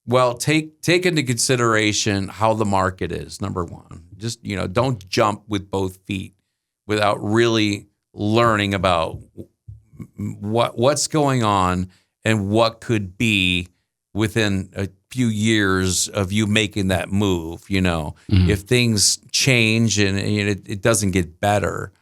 well, take into consideration how the market is. Number one, just don't jump with both feet without really learning about what's going on and what could be within a few years of you making that move. If things change and it doesn't get better,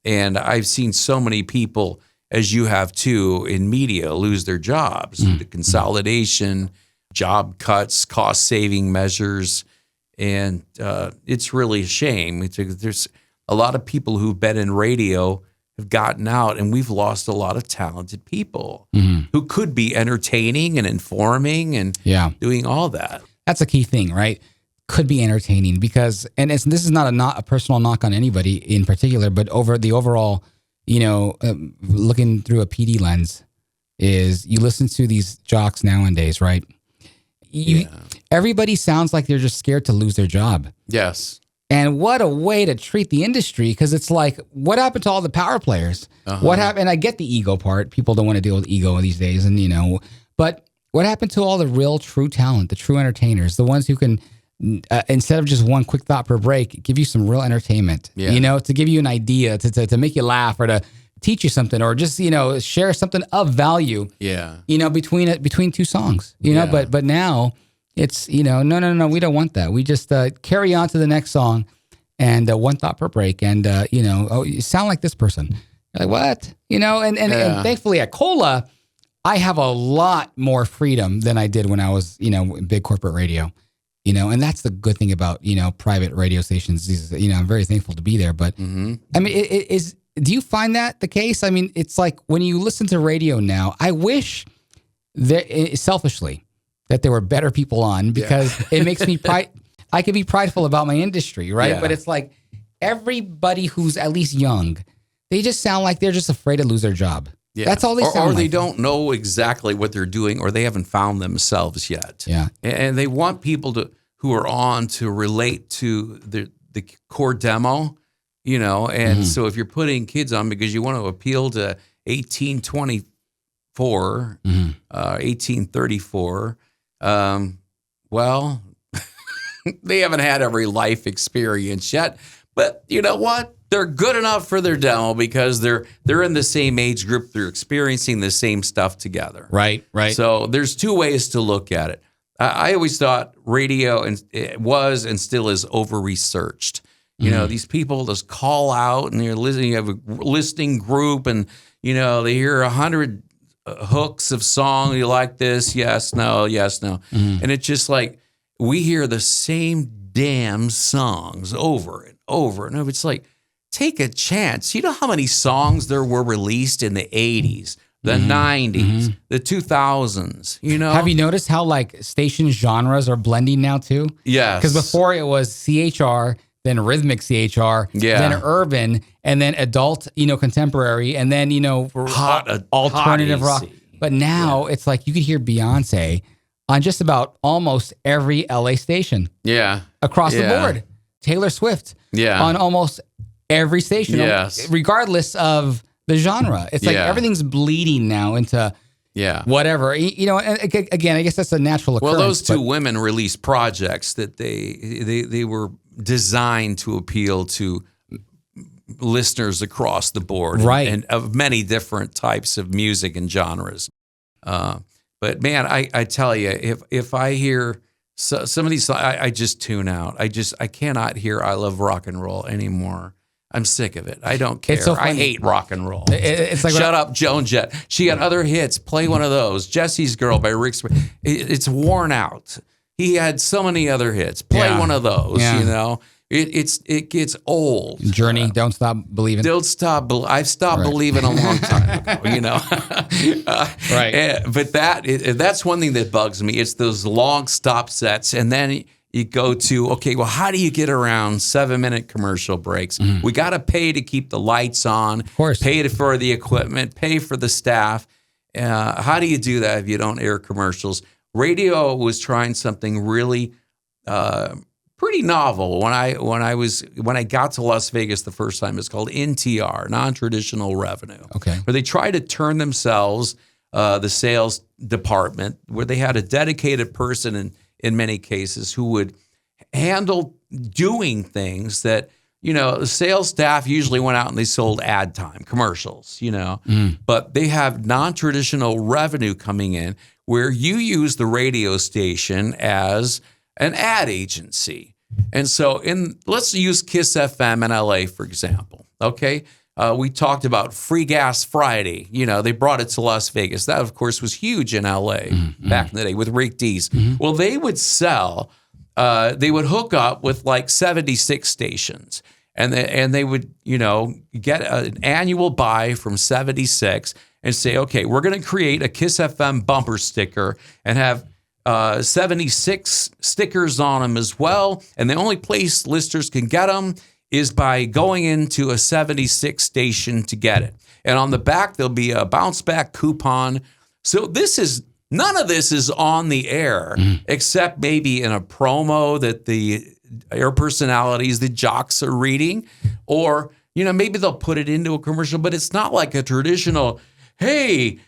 and I've seen so many people, as you have too, in media lose their jobs, the consolidation, job cuts, cost-saving measures, and it's really a shame. There's a lot of people who've been in radio have gotten out, and we've lost a lot of talented people who could be entertaining and informing and doing all that. That's a key thing, right? Could be entertaining because, and this is not a personal knock on anybody in particular, but over the overall, looking through a PD lens, is you listen to these jocks nowadays, right? Everybody sounds like they're just scared to lose their job. Yes. And what a way to treat the industry, because it's like, what happened to all the power players? What happened? And I get the ego part. People don't want to deal with ego these days, and but what happened to all the real true talent, the true entertainers, the ones who can, instead of just one quick thought per break, give you some real entertainment, to give you an idea, to make you laugh, or to teach you something, or just, share something of value, between two songs, but now it's, no, we don't want that. We just carry on to the next song and one thought per break. And, you sound like this person. You're like, what? And thankfully at Cola, I have a lot more freedom than I did when I was, in big corporate radio, and that's the good thing about, private radio stations. I'm very thankful to be there. But I mean, do you find that the case? I mean, it's like when you listen to radio now, I wish selfishly that there were better people on, because it makes me I can be prideful about my industry, right? Yeah. But it's like everybody who's at least young, they just sound like they're just afraid to lose their job. Yeah. That's all they sound like. Or they don't know exactly what they're doing, or they haven't found themselves yet. Yeah. And they want people who are on to relate to the core demo, and so if you're putting kids on because you want to appeal to 1824, 1834, well, they haven't had every life experience yet. But you know what? They're good enough for their demo because they're in the same age group. They're experiencing the same stuff together. Right. So there's two ways to look at it. I always thought radio it was and still is over-researched. These people just call out and you're listening. You have a listening group and, they hear 100 hooks of song. You like this? Yes, no, yes, no. And it's just like we hear the same damn songs over and over and over. It's like, take a chance. You know how many songs there were released in the 80s, the 90s, the 2000s, Have you noticed how like station genres are blending now too? Yes. Because before it was CHR, then rhythmic CHR, then urban, and then adult, contemporary, and then, alternative rock. But now it's like you could hear Beyonce on just about almost every LA station. Yeah. Across the board. Taylor Swift. Yeah. On almost every station. Yes. Regardless of the genre. It's like everything's bleeding now into whatever. And again, I guess that's a natural occurrence. Well, those two women released projects that they were designed to appeal to listeners across the board, and of many different types of music and genres. But man, I tell you, if I hear some of these, I just tune out. I cannot hear "I Love Rock and Roll" anymore. I'm sick of it. I don't care. So I hate rock and roll. It's like Shut Up, Joan Jett. She got other hits. Play one of those. Jesse's Girl by Rick. It's worn out. He had so many other hits. Play one of those. It gets old. Journey, Don't Stop Believing. Don't stop. I've stopped believing a long time ago. But that's one thing that bugs me. It's those long stop sets, and then you go to, okay, well, how do you get around 7-minute commercial breaks? We got to pay to keep the lights on, of course. Pay for the equipment, pay for the staff. How do you do that if you don't air commercials? Radio was trying something really pretty novel. When I got to Las Vegas the first time, it's called NTR, non-traditional revenue. Okay. Where they try to turn themselves, the sales department, where they had a dedicated person in many cases who would handle doing things that, the sales staff usually went out and they sold ad time, commercials, but they have non-traditional revenue coming in where you use the radio station as an ad agency. And so let's use Kiss FM in LA, for example. Okay. We talked about Free Gas Friday. They brought it to Las Vegas. That, of course, was huge in LA back in the day with Rick Dees. Well, they would sell, they would hook up with like 76 stations. And they would, get an annual buy from 76 and say, okay, we're going to create a Kiss FM bumper sticker and have 76 stickers on them as well. And the only place listeners can get them is by going into a 76 station to get it. And on the back, there'll be a bounce back coupon. So none of this is on the air, except maybe in a promo that the air personalities, the jocks are reading, or, maybe they'll put it into a commercial, but it's not like a traditional, hey,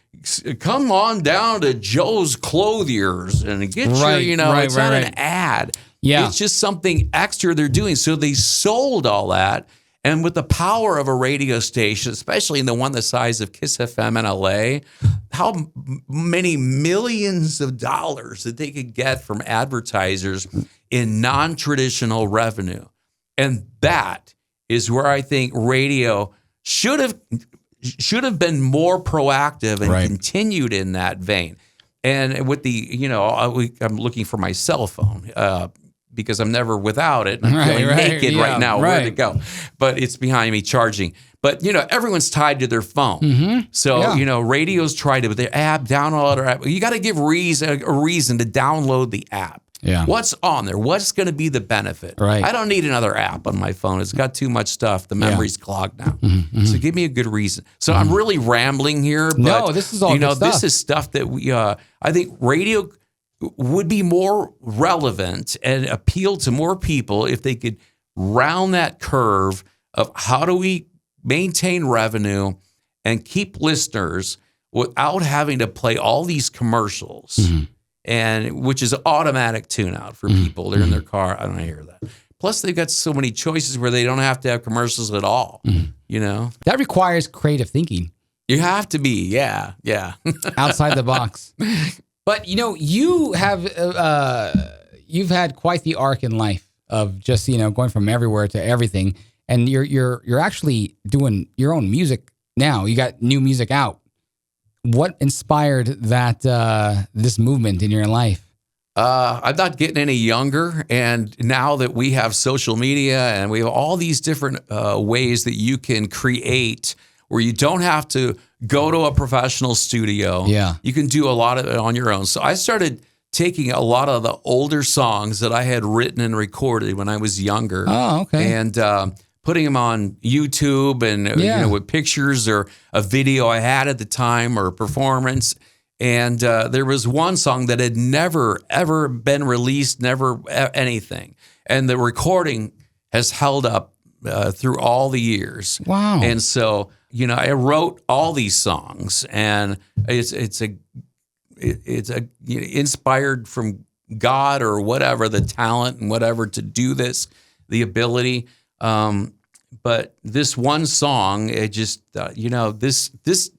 come on down to Joe's Clothiers and get it's not an ad. Yeah. It's just something extra they're doing. So they sold all that. And with the power of a radio station, especially in the one the size of Kiss FM in LA, how many millions of dollars that they could get from advertisers in non-traditional revenue. And that is where I think radio should have been more proactive and continued in that vein. And with the, I'm looking for my cell phone because I'm never without it. And I'm feeling naked right now. Where'd it go? But it's behind me charging. But, everyone's tied to their phone. So, radios try to, with their app, download our app. You got to give a reason to download the app. Yeah. What's on there? What's going to be the benefit? Right. I don't need another app on my phone. It's got too much stuff. The memory's clogged now. So give me a good reason. So I'm really rambling here. But, no, this is all good stuff. This is stuff that we, I think radio would be more relevant and appeal to more people if they could round that curve of how do we maintain revenue and keep listeners without having to play all these commercials, and which is automatic tune out for people. They're in their car. I don't hear that. Plus, they've got so many choices where they don't have to have commercials at all. You know, that requires creative thinking. You have to be, yeah, outside the box. But you know, you've had quite the arc in life of just going from everywhere to everything, and you're actually doing your own music now. You got new music out. What inspired that this movement in your life? I'm not getting any younger, and now that we have social media and we have all these different ways that you can create, where you don't have to go to a professional studio. Yeah, you can do a lot of it on your own. So I started taking a lot of the older songs that I had written and recorded when I was younger. Oh, okay. And putting them on YouTube and with pictures or a video I had at the time or a performance. And there was one song that had never, ever been released, never anything. And the recording has held up through all the years. Wow. And so, I wrote all these songs, and it's inspired from God or whatever, the talent and whatever to do this, the ability. But this one song, it just, this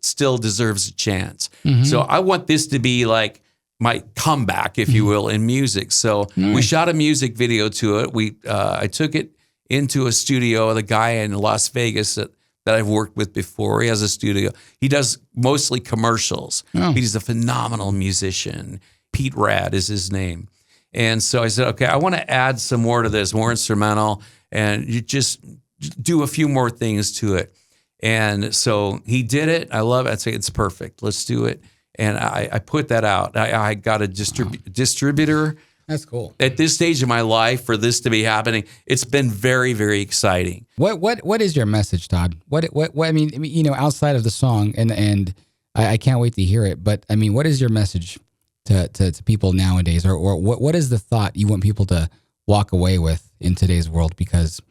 still deserves a chance. So I want this to be like my comeback, if you will, in music. So we shot a music video to it. I took it into a studio, the guy in Las Vegas that I've worked with before. He has a studio. He does mostly commercials. He's a phenomenal musician. Pete Rad is his name. And so I said, okay, I want to add some more to this, more instrumental, and you just do a few more things to it. And so he did it. I love it. I say, it's perfect. Let's do it. And I put that out. I got a distributor. That's cool. At this stage of my life, for this to be happening, it's been very, very exciting. What is your message, Todd? What I mean, outside of the song, and I can't wait to hear it. But I mean, what is your message to people nowadays, or what is the thought you want people to walk away with in today's world? Because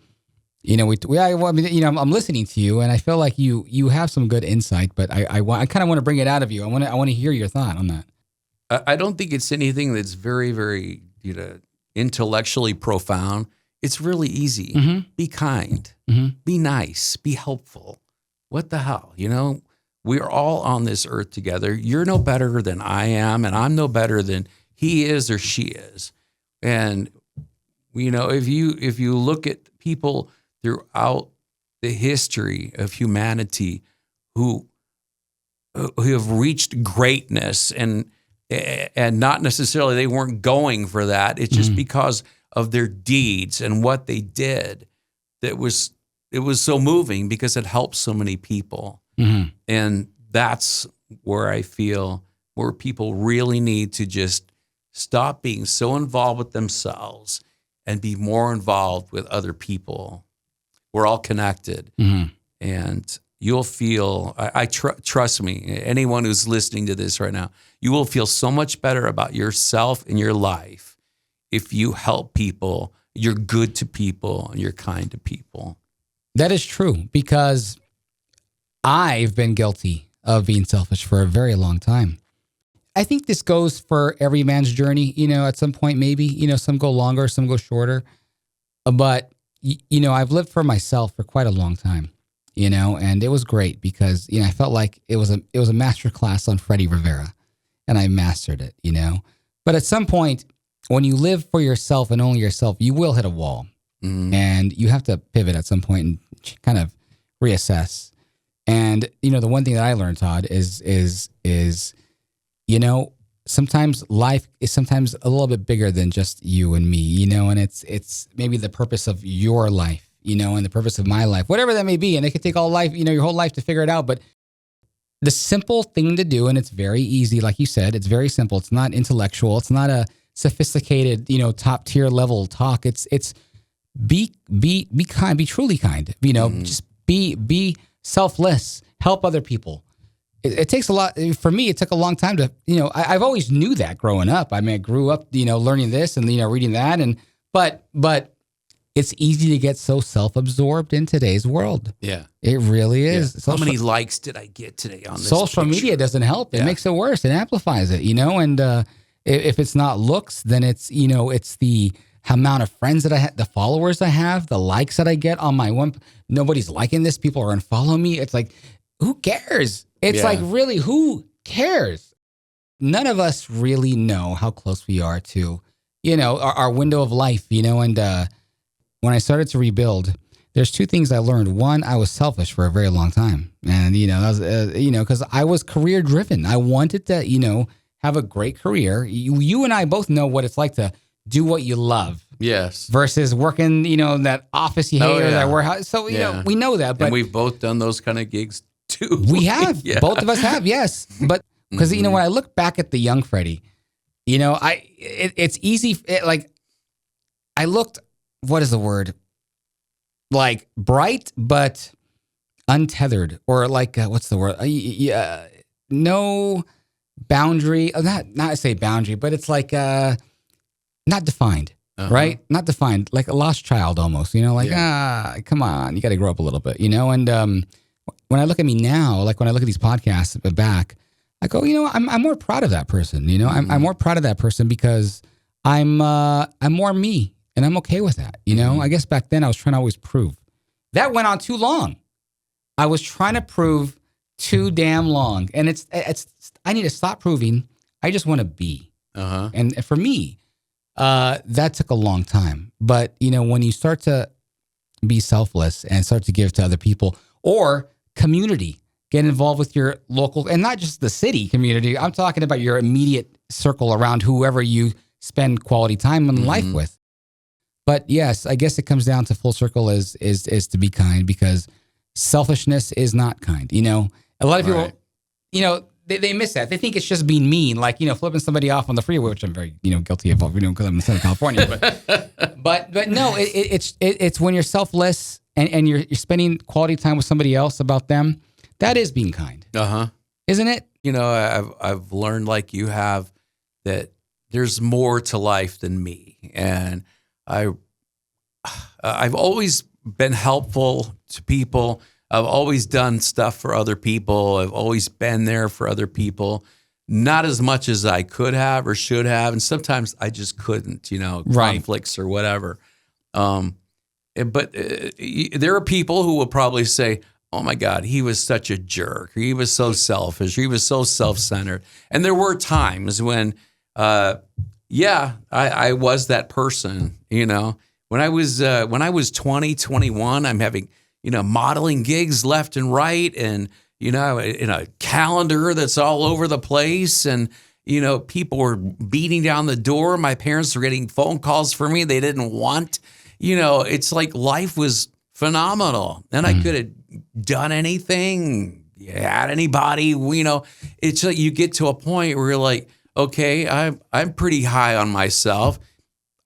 I'm listening to you, and I feel like you have some good insight, but I kind of want to bring it out of you. I want to hear your thought on that. I don't think it's anything that's very, very, intellectually profound. It's really easy. Be kind, be nice, be helpful. What the hell? We're all on this earth together. You're no better than I am, and I'm no better than he is or she is. And, if you look at people throughout the history of humanity who have reached greatness, and not necessarily they weren't going for that. It's just because of their deeds and what they did it was so moving, because it helped so many people. And that's where I feel where people really need to just stop being so involved with themselves and be more involved with other people. We're all connected. And you'll feel, trust me, anyone who's listening to this right now, you will feel so much better about yourself and your life if you help people, you're good to people, and you're kind to people. That is true, because I've been guilty of being selfish for a very long time. I think this goes for every man's journey, at some point maybe, some go longer, some go shorter. But, I've lived for myself for quite a long time. And it was great because, I felt like it was a master class on Freddy Rivera, and I mastered it, But at some point, when you live for yourself and only yourself, you will hit a wall, and you have to pivot at some point and kind of reassess. And, the one thing that I learned, Todd, is sometimes life is sometimes a little bit bigger than just you and me, and it's maybe the purpose of your life, and the purpose of my life, whatever that may be. And it could take all life, your whole life to figure it out. But the simple thing to do, and it's very easy, like you said, it's very simple. It's not intellectual. It's not a sophisticated, top tier level talk. It's be kind, be truly kind, just be selfless, help other people. It takes a lot. For me, it took a long time to, I've always knew that growing up. I mean, I grew up, learning this and, reading that. But it's easy to get so self-absorbed in today's world. Yeah. It really is. How many likes did I get today on this social picture? media doesn't help. It makes it worse. It amplifies it, and if it's not looks, then it's, it's the amount of friends that I have, the followers I have, the likes that I get on my one. Nobody's liking this. People are unfollowing me. It's like, who cares? It's like, really, who cares? None of us really know how close we are to, our window of life, and when I started to rebuild, there's two things I learned. One, I was selfish for a very long time. And, that was, because I was career driven. I wanted to, have a great career. You and I both know what it's like to do what you love. Yes. Versus working, that office you hate or that warehouse. So, we know that. But and we've both done those kind of gigs too. We have. Both of us have, yes. But because, when I look back at the young Freddy, it's easy. I looked, what is the word? Like bright, but untethered, or like, what's the word? No boundary. Not say boundary, but it's like not defined, right? Not defined, like a lost child almost. Come on, you got to grow up a little bit, And when I look at me now, like when I look at these podcasts back, I go, I'm more proud of that person. I'm more proud of that person because I'm more me. And I'm okay with that. I guess back then I was trying to always prove. That went on too long. I was trying to prove too damn long. And it's I need to stop proving. I just want to be. And for me, that took a long time. But, when you start to be selfless and start to give to other people or community, get involved with your local, and not just the city community. I'm talking about your immediate circle around whoever you spend quality time in life with. But yes, I guess it comes down to full circle is to be kind, because selfishness is not kind. A lot of people, they miss that. They think it's just being mean, like, flipping somebody off on the freeway, which I'm very, guilty of, because I'm in Southern California. But no, it's when you're selfless and you're spending quality time with somebody else about them. That is being kind. Isn't it? I've learned, like you have, that there's more to life than me. And I've always been helpful to people. I've always done stuff for other people. I've always been there for other people. Not as much as I could have or should have. And sometimes I just couldn't, conflicts or whatever. But there are people who will probably say, oh my God, he was such a jerk. He was so selfish. He was so self-centered. And there were times when, I was that person, When I was 20, 21, I'm having, modeling gigs left and right, and, in a calendar that's all over the place, and, people were beating down the door. My parents were getting phone calls for me they didn't want. It's like life was phenomenal, and I could have done anything, had anybody, it's like you get to a point where you're like, okay, I'm pretty high on myself.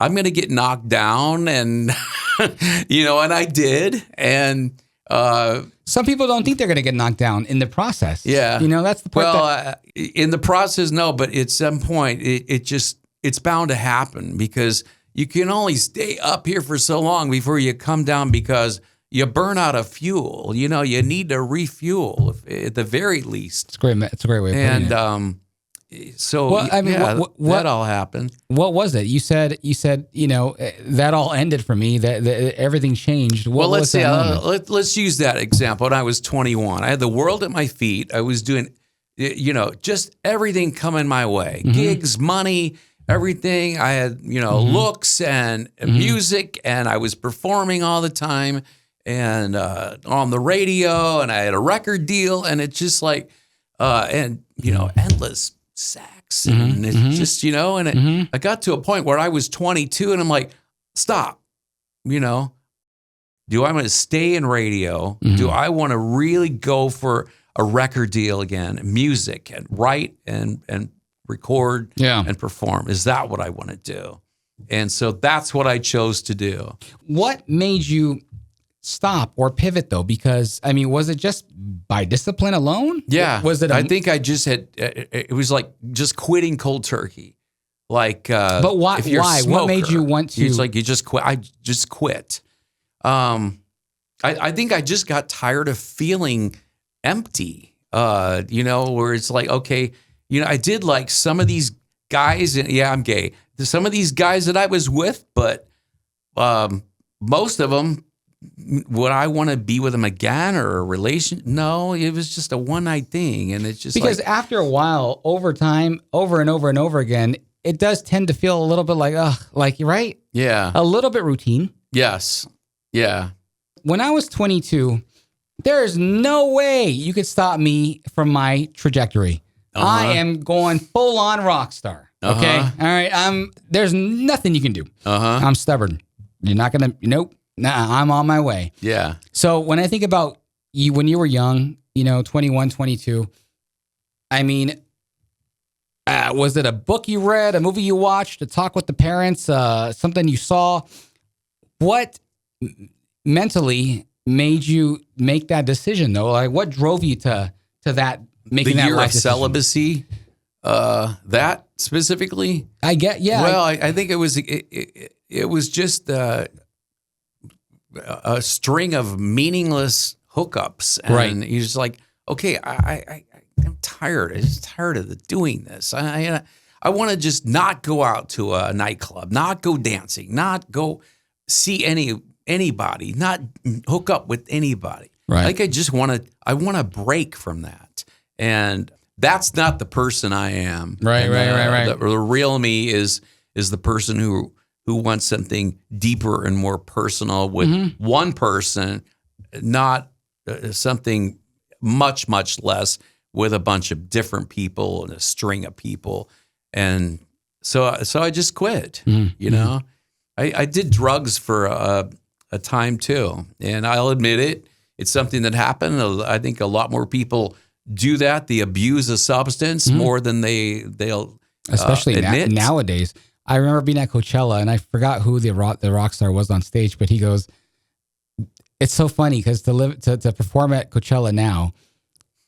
I'm going to get knocked down, and, and I did. And some people don't think they're going to get knocked down in the process. Yeah. That's the part. Well, in the process, no, but at some point it's bound to happen, because you can only stay up here for so long before you come down, because you burn out of fuel. You need to refuel at the very least. It's great. It's a great way of putting it. So, what that all happened. What was it? You said, that all ended for me, that everything changed. Let's use that example. When I was 21, I had the world at my feet. I was doing, just everything coming my way, gigs, money, everything. I had, looks and music, and I was performing all the time, and on the radio, and I had a record deal, and it's just like, endless sex, and it's just, I got to a point where I was 22, and I'm like, stop, do I want to stay in radio? Do I want to really go for a record deal again, music, and write and record and perform? Is that what I want to do? And so that's what I chose to do. What made you stop or pivot, though? Because, was it just by discipline alone? Yeah. Was it? I think I just had, it was like just quitting cold turkey. Like, But why? if you're a Why? What made you want to? It's like you just quit. I just quit. I think I just got tired of feeling empty. Where it's like, okay, I did like some of these guys, and yeah, I'm gay. Some of these guys that I was with, but most of them, would I want to be with them again or a relation? No, it was just a one night thing, and it's just because like, after a while, over time, over and over and over again, it does tend to feel a little bit like, right? yeah, A little bit routine. yes, yeah, When I was 22, there is no way you could stop me from my trajectory. I am going full on rock star. Okay. All right. There's nothing you can do. I'm stubborn. You're not going to, nope. Nah, I'm on my way. yeah. So when I think about you, when you were young, 21, 22, I mean, was it a book you read, a movie you watched, a talk with the parents, something you saw? What mentally made you make that decision though? Like what drove you to that, making the that year life of decision? celibacy, that specifically? I get, yeah. Well, I think it was just a string of meaningless hookups, and Right. you're just like, okay, I'm tired. I'm just tired of doing this. I want to just not go out to a nightclub, not go dancing, not go see anybody, not hook up with anybody. Right. Like I want to break from that, and that's not the person I am. Right, And, right. The real me is the person who wants something deeper and more personal with one person, not something much, much less with a bunch of different people and a string of people. And so I just quit, I did drugs for a time too. And I'll admit it, it's something that happened. I think a lot more people do that. They abuse a substance more than they'll Especially admit. nowadays. I remember being at Coachella, and I forgot who the rock star was on stage, but he goes, it's so funny because to perform at Coachella now,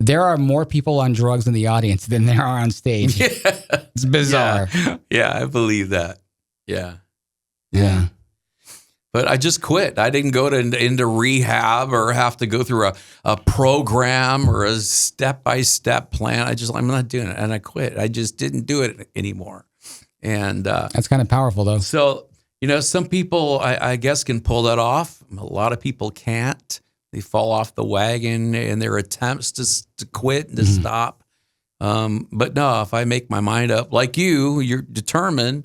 there are more people on drugs in the audience than there are on stage. Yeah. It's bizarre. Yeah, I believe that. Yeah. Yeah. But I just quit. I didn't go into rehab or have to go through a program or a step-by-step plan. I'm not doing it. And I quit. I just didn't do it anymore. And that's kind of powerful, though. So, some people, I guess, can pull that off. A lot of people can't. They fall off the wagon in their attempts to quit and to stop. But no, if I make my mind up, like you're determined,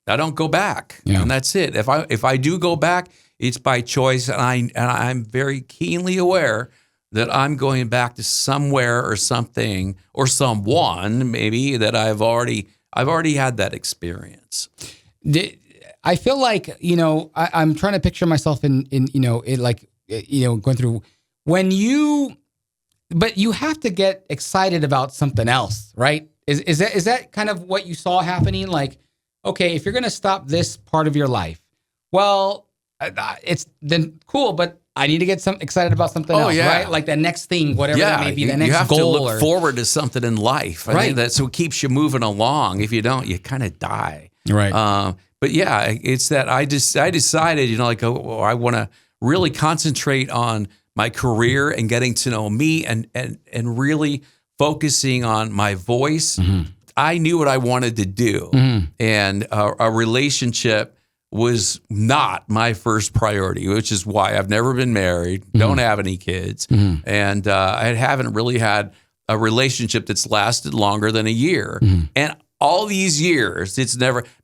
I don't go back, and that's it. If I do go back, it's by choice, and I'm very keenly aware that I'm going back to somewhere or something or someone maybe that I've already had that experience. I feel like I'm trying to picture myself in going through but you have to get excited about something else, right? Is that kind of what you saw happening? Like, okay, if you're going to stop this part of your life, well, it's then cool, but I need to get excited about something else, right? Like the next thing, whatever that may be, the next you have goal. to look forward to something in life. I think that's what keeps you moving along. If you don't, you kind of die. Right. But yeah, it's that I decided, I want to really concentrate on my career and getting to know me and really focusing on my voice. I knew what I wanted to do, and a relationship was not my first priority, which is why I've never been married, don't have any kids, and I haven't really had a relationship that's lasted longer than a year. And all these years,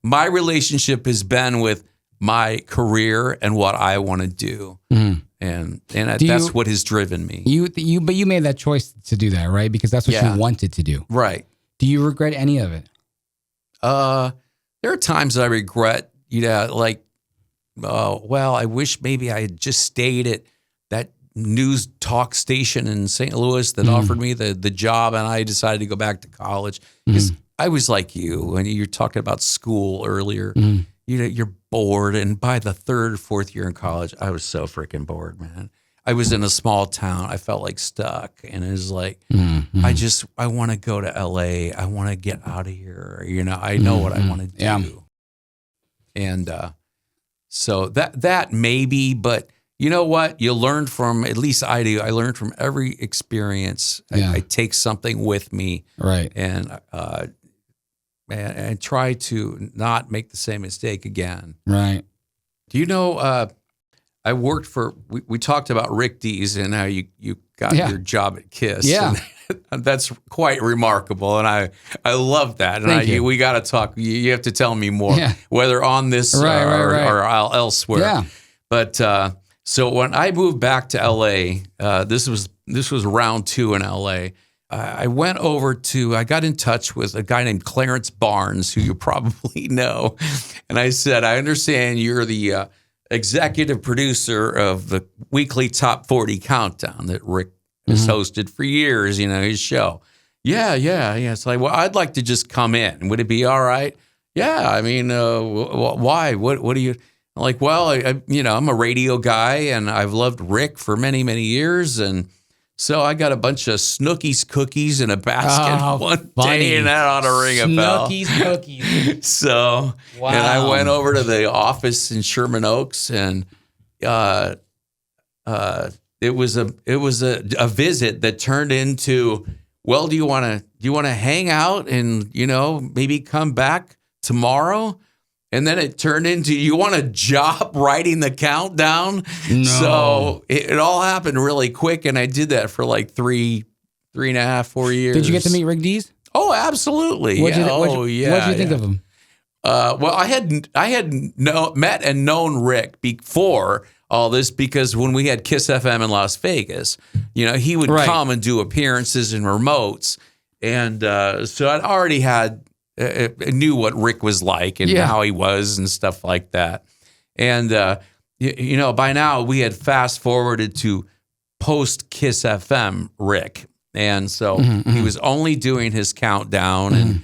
my relationship has been with my career and what I want to do. And that's what has driven me. But you made that choice to do that, right? Because that's what you wanted to do. Right. Do you regret any of it? There are times that I regret, I wish maybe I had just stayed at that news talk station in St. Louis that offered me the job, and I decided to go back to college. Because I was like you, when you were talking about school earlier, you're bored, and by the third, fourth year in college, I was so freaking bored, man. I was in a small town. I felt like stuck, and it was like, I want to go to LA. I want to get out of here. I know what I want to do. Yeah. And so that maybe, but you know what? You learn from, at least I do. I learned from every experience. I take something with me, right, and try to not make the same mistake again. Right. Do you know? I worked for. We talked about Rick Dees and how you got your job at KISS. Yeah. And that's quite remarkable, and I love that. And we got to talk. You have to tell me more, whether on this or elsewhere. Yeah. But so when I moved back to LA, this was round 2 in LA. I went over I got in touch with a guy named Clarence Barnes, who you probably know, and I said, I understand you're the executive producer of the weekly Top 40 Countdown that Rick has hosted for years, his show. Yeah. It's like, well, I'd like to just come in. Would it be all right? Yeah. I mean, why? What do you... I'm like, well, I'm a radio guy, and I've loved Rick for many, many years, and so I got a bunch of Snookies cookies in a basket one day, and that ought to ring a bell. Snookies cookies. So, wow. And I went over to the office in Sherman Oaks, and it was a visit that turned into, well, do you want to hang out and maybe come back tomorrow? And then it turned into, you want a job writing the countdown? No. So it all happened really quick, and I did that for like 3.5, 4 years. Did you get to meet Rick Dees? Oh, absolutely. What'd you think of him? Well, I had met and known Rick before all this, because when we had KISS FM in Las Vegas, he would come and do appearances and remotes, and so I'd already had. Knew what Rick was like and how he was and stuff like that. And, by now we had fast forwarded to post KISS FM Rick. And so he was only doing his countdown. And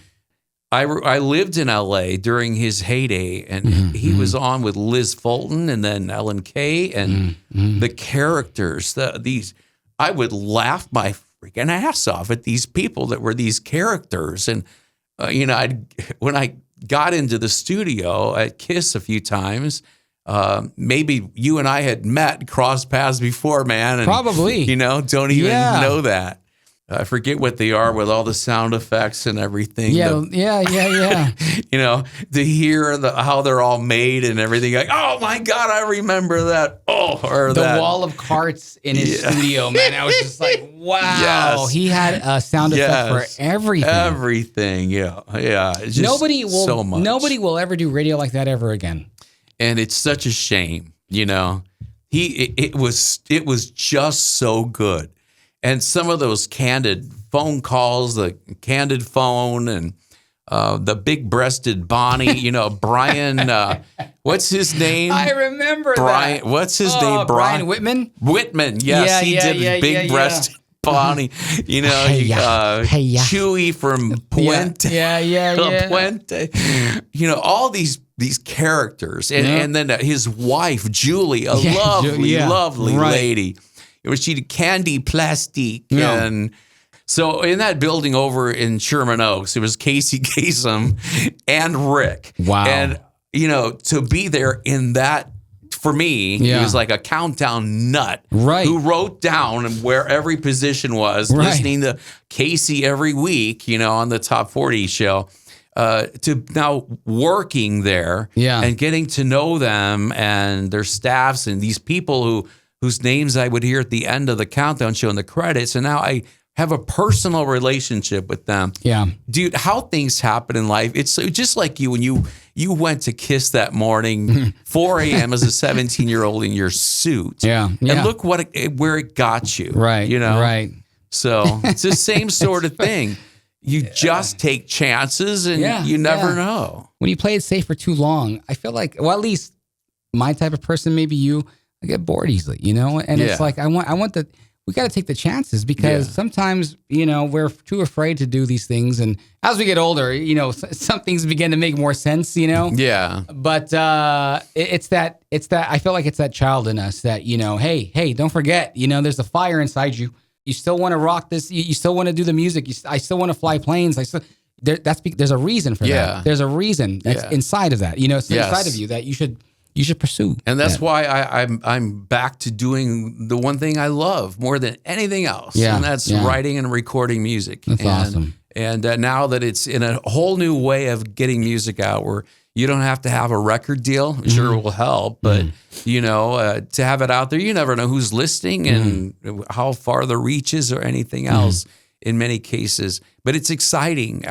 I lived in LA during his heyday, and he was on with Liz Fulton and then Ellen Kay, and the characters, I would laugh my freaking ass off at these people that were these characters. And, when I got into the studio at KISS a few times, maybe you and I had met, crossed paths before, man. And, probably. Don't even know that. I forget what they are with all the sound effects and everything. Yeah. To hear how they're all made and everything. Like, oh my God, I remember that. The wall of carts in his studio, man. I was just like, wow. Yes. He had a sound effect for everything. Everything, yeah. It's just nobody will ever do radio like that ever again. And it's such a shame, It was just so good. And some of those candid phone calls, the candid phone, and the big-breasted Bonnie, Brian, what's his name? I remember Brian, that. What's his name? Brian Whitman? Whitman, yes. He did big-breasted Bonnie. Chewy from Puente. Puente. All these characters. And then his wife, Julie, a lovely lady. She did Candy Plastique. Yeah. And so in that building over in Sherman Oaks, it was Casey Kasem and Rick. Wow. And, to be there in that, for me, he was like a countdown nut. Right. Who wrote down where every position was, listening to Casey every week, on the Top 40 show. To now working there and getting to know them and their staffs and these people whose names I would hear at the end of the countdown show in the credits. And now I have a personal relationship with them. Yeah. Dude, how things happen in life. It's just like you when you went to KISS that morning, 4 a.m. as a 17-year-old in your suit. Yeah. And look where it got you. Right. Right. So it's the same sort of thing. You just take chances and you never know. When you play it safe for too long, I feel like, well, at least my type of person, maybe you, I get bored easily, And it's like, I want we got to take the chances because sometimes, you know, we're too afraid to do these things. And as we get older, you know, some things begin to make more sense, you know? Yeah. But it's that, I feel like it's that child in us that, you know, hey, don't forget, you know, there's a fire inside you. You still want to rock this. You still want to do the music. I still want to fly planes. There's a reason for that. There's a reason that's inside of that, you know, it's inside of you that you should pursue. And that's why I'm back to doing the one thing I love more than anything else. Yeah, and that's writing and recording music. That's awesome. And now that it's in a whole new way of getting music out where you don't have to have a record deal, sure will help, but you know, to have it out there, you never know who's listening and how far the reach is or anything else in many cases. But it's exciting.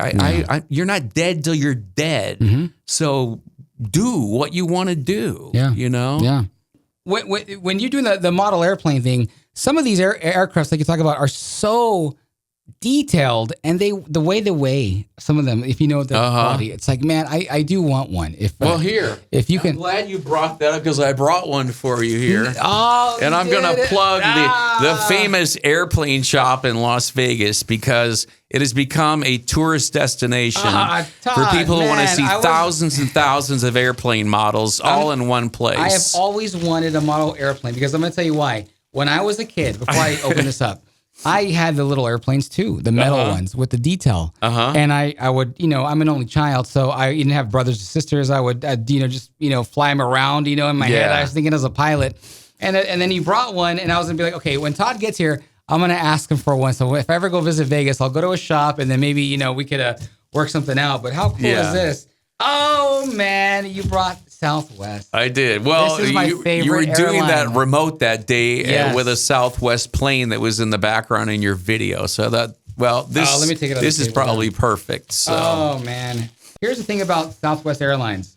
You're not dead till you're dead. So do what you want to do, you know? Yeah. When you're doing the model airplane thing, some of these aircrafts like you talk about are so detailed, and the way they weigh some of them, if you know the body, it's like, man, I do want one. If I'm glad you brought that up because I brought one for you here. Oh, and I'm going to plug the famous airplane shop in Las Vegas because it has become a tourist destination for people who want to see thousands and thousands of airplane models all in one place. I have always wanted a model airplane because I'm going to tell you why. When I was a kid, before I open this up, I had the little airplanes too, the metal ones with the detail. And I would, you know, I'm an only child, so I didn't have brothers or sisters. I would, you know, just, you know, fly them around, you know, in my head. I was thinking as a pilot. And then he brought one, and I was going to be like, okay, when Todd gets here, I'm going to ask him for one. So if I ever go visit Vegas, I'll go to a shop, and then maybe, you know, we could work something out. But how cool is this? Oh, man, you brought Southwest. I did. Well, this is my favorite you were doing airline. that remote that day with a Southwest plane that was in the background in your video. So that, well, this, let me take it this is probably perfect. So. Oh, man. Here's the thing about Southwest Airlines.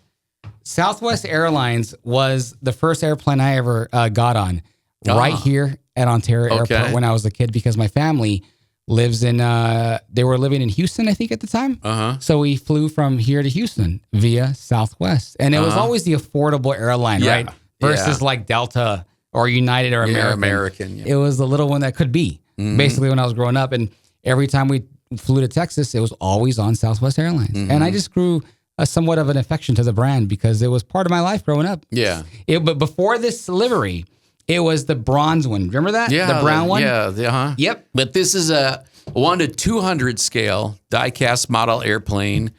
Southwest Airlines was the first airplane I ever got on right here at Ontario Airport when I was a kid because my family lives in, they were living in Houston, I think, at the time. So we flew from here to Houston via Southwest. And it was always the affordable airline, right? Versus like Delta or United or American. It was the little one that could be, basically, when I was growing up. And every time we flew to Texas, it was always on Southwest Airlines. And I just grew somewhat of an affection to the brand because it was part of my life growing up. But before this livery, it was the bronze one. Remember that? Yeah. The brown one? Yeah. Yep. But this is a 1 to 200 scale die-cast model airplane.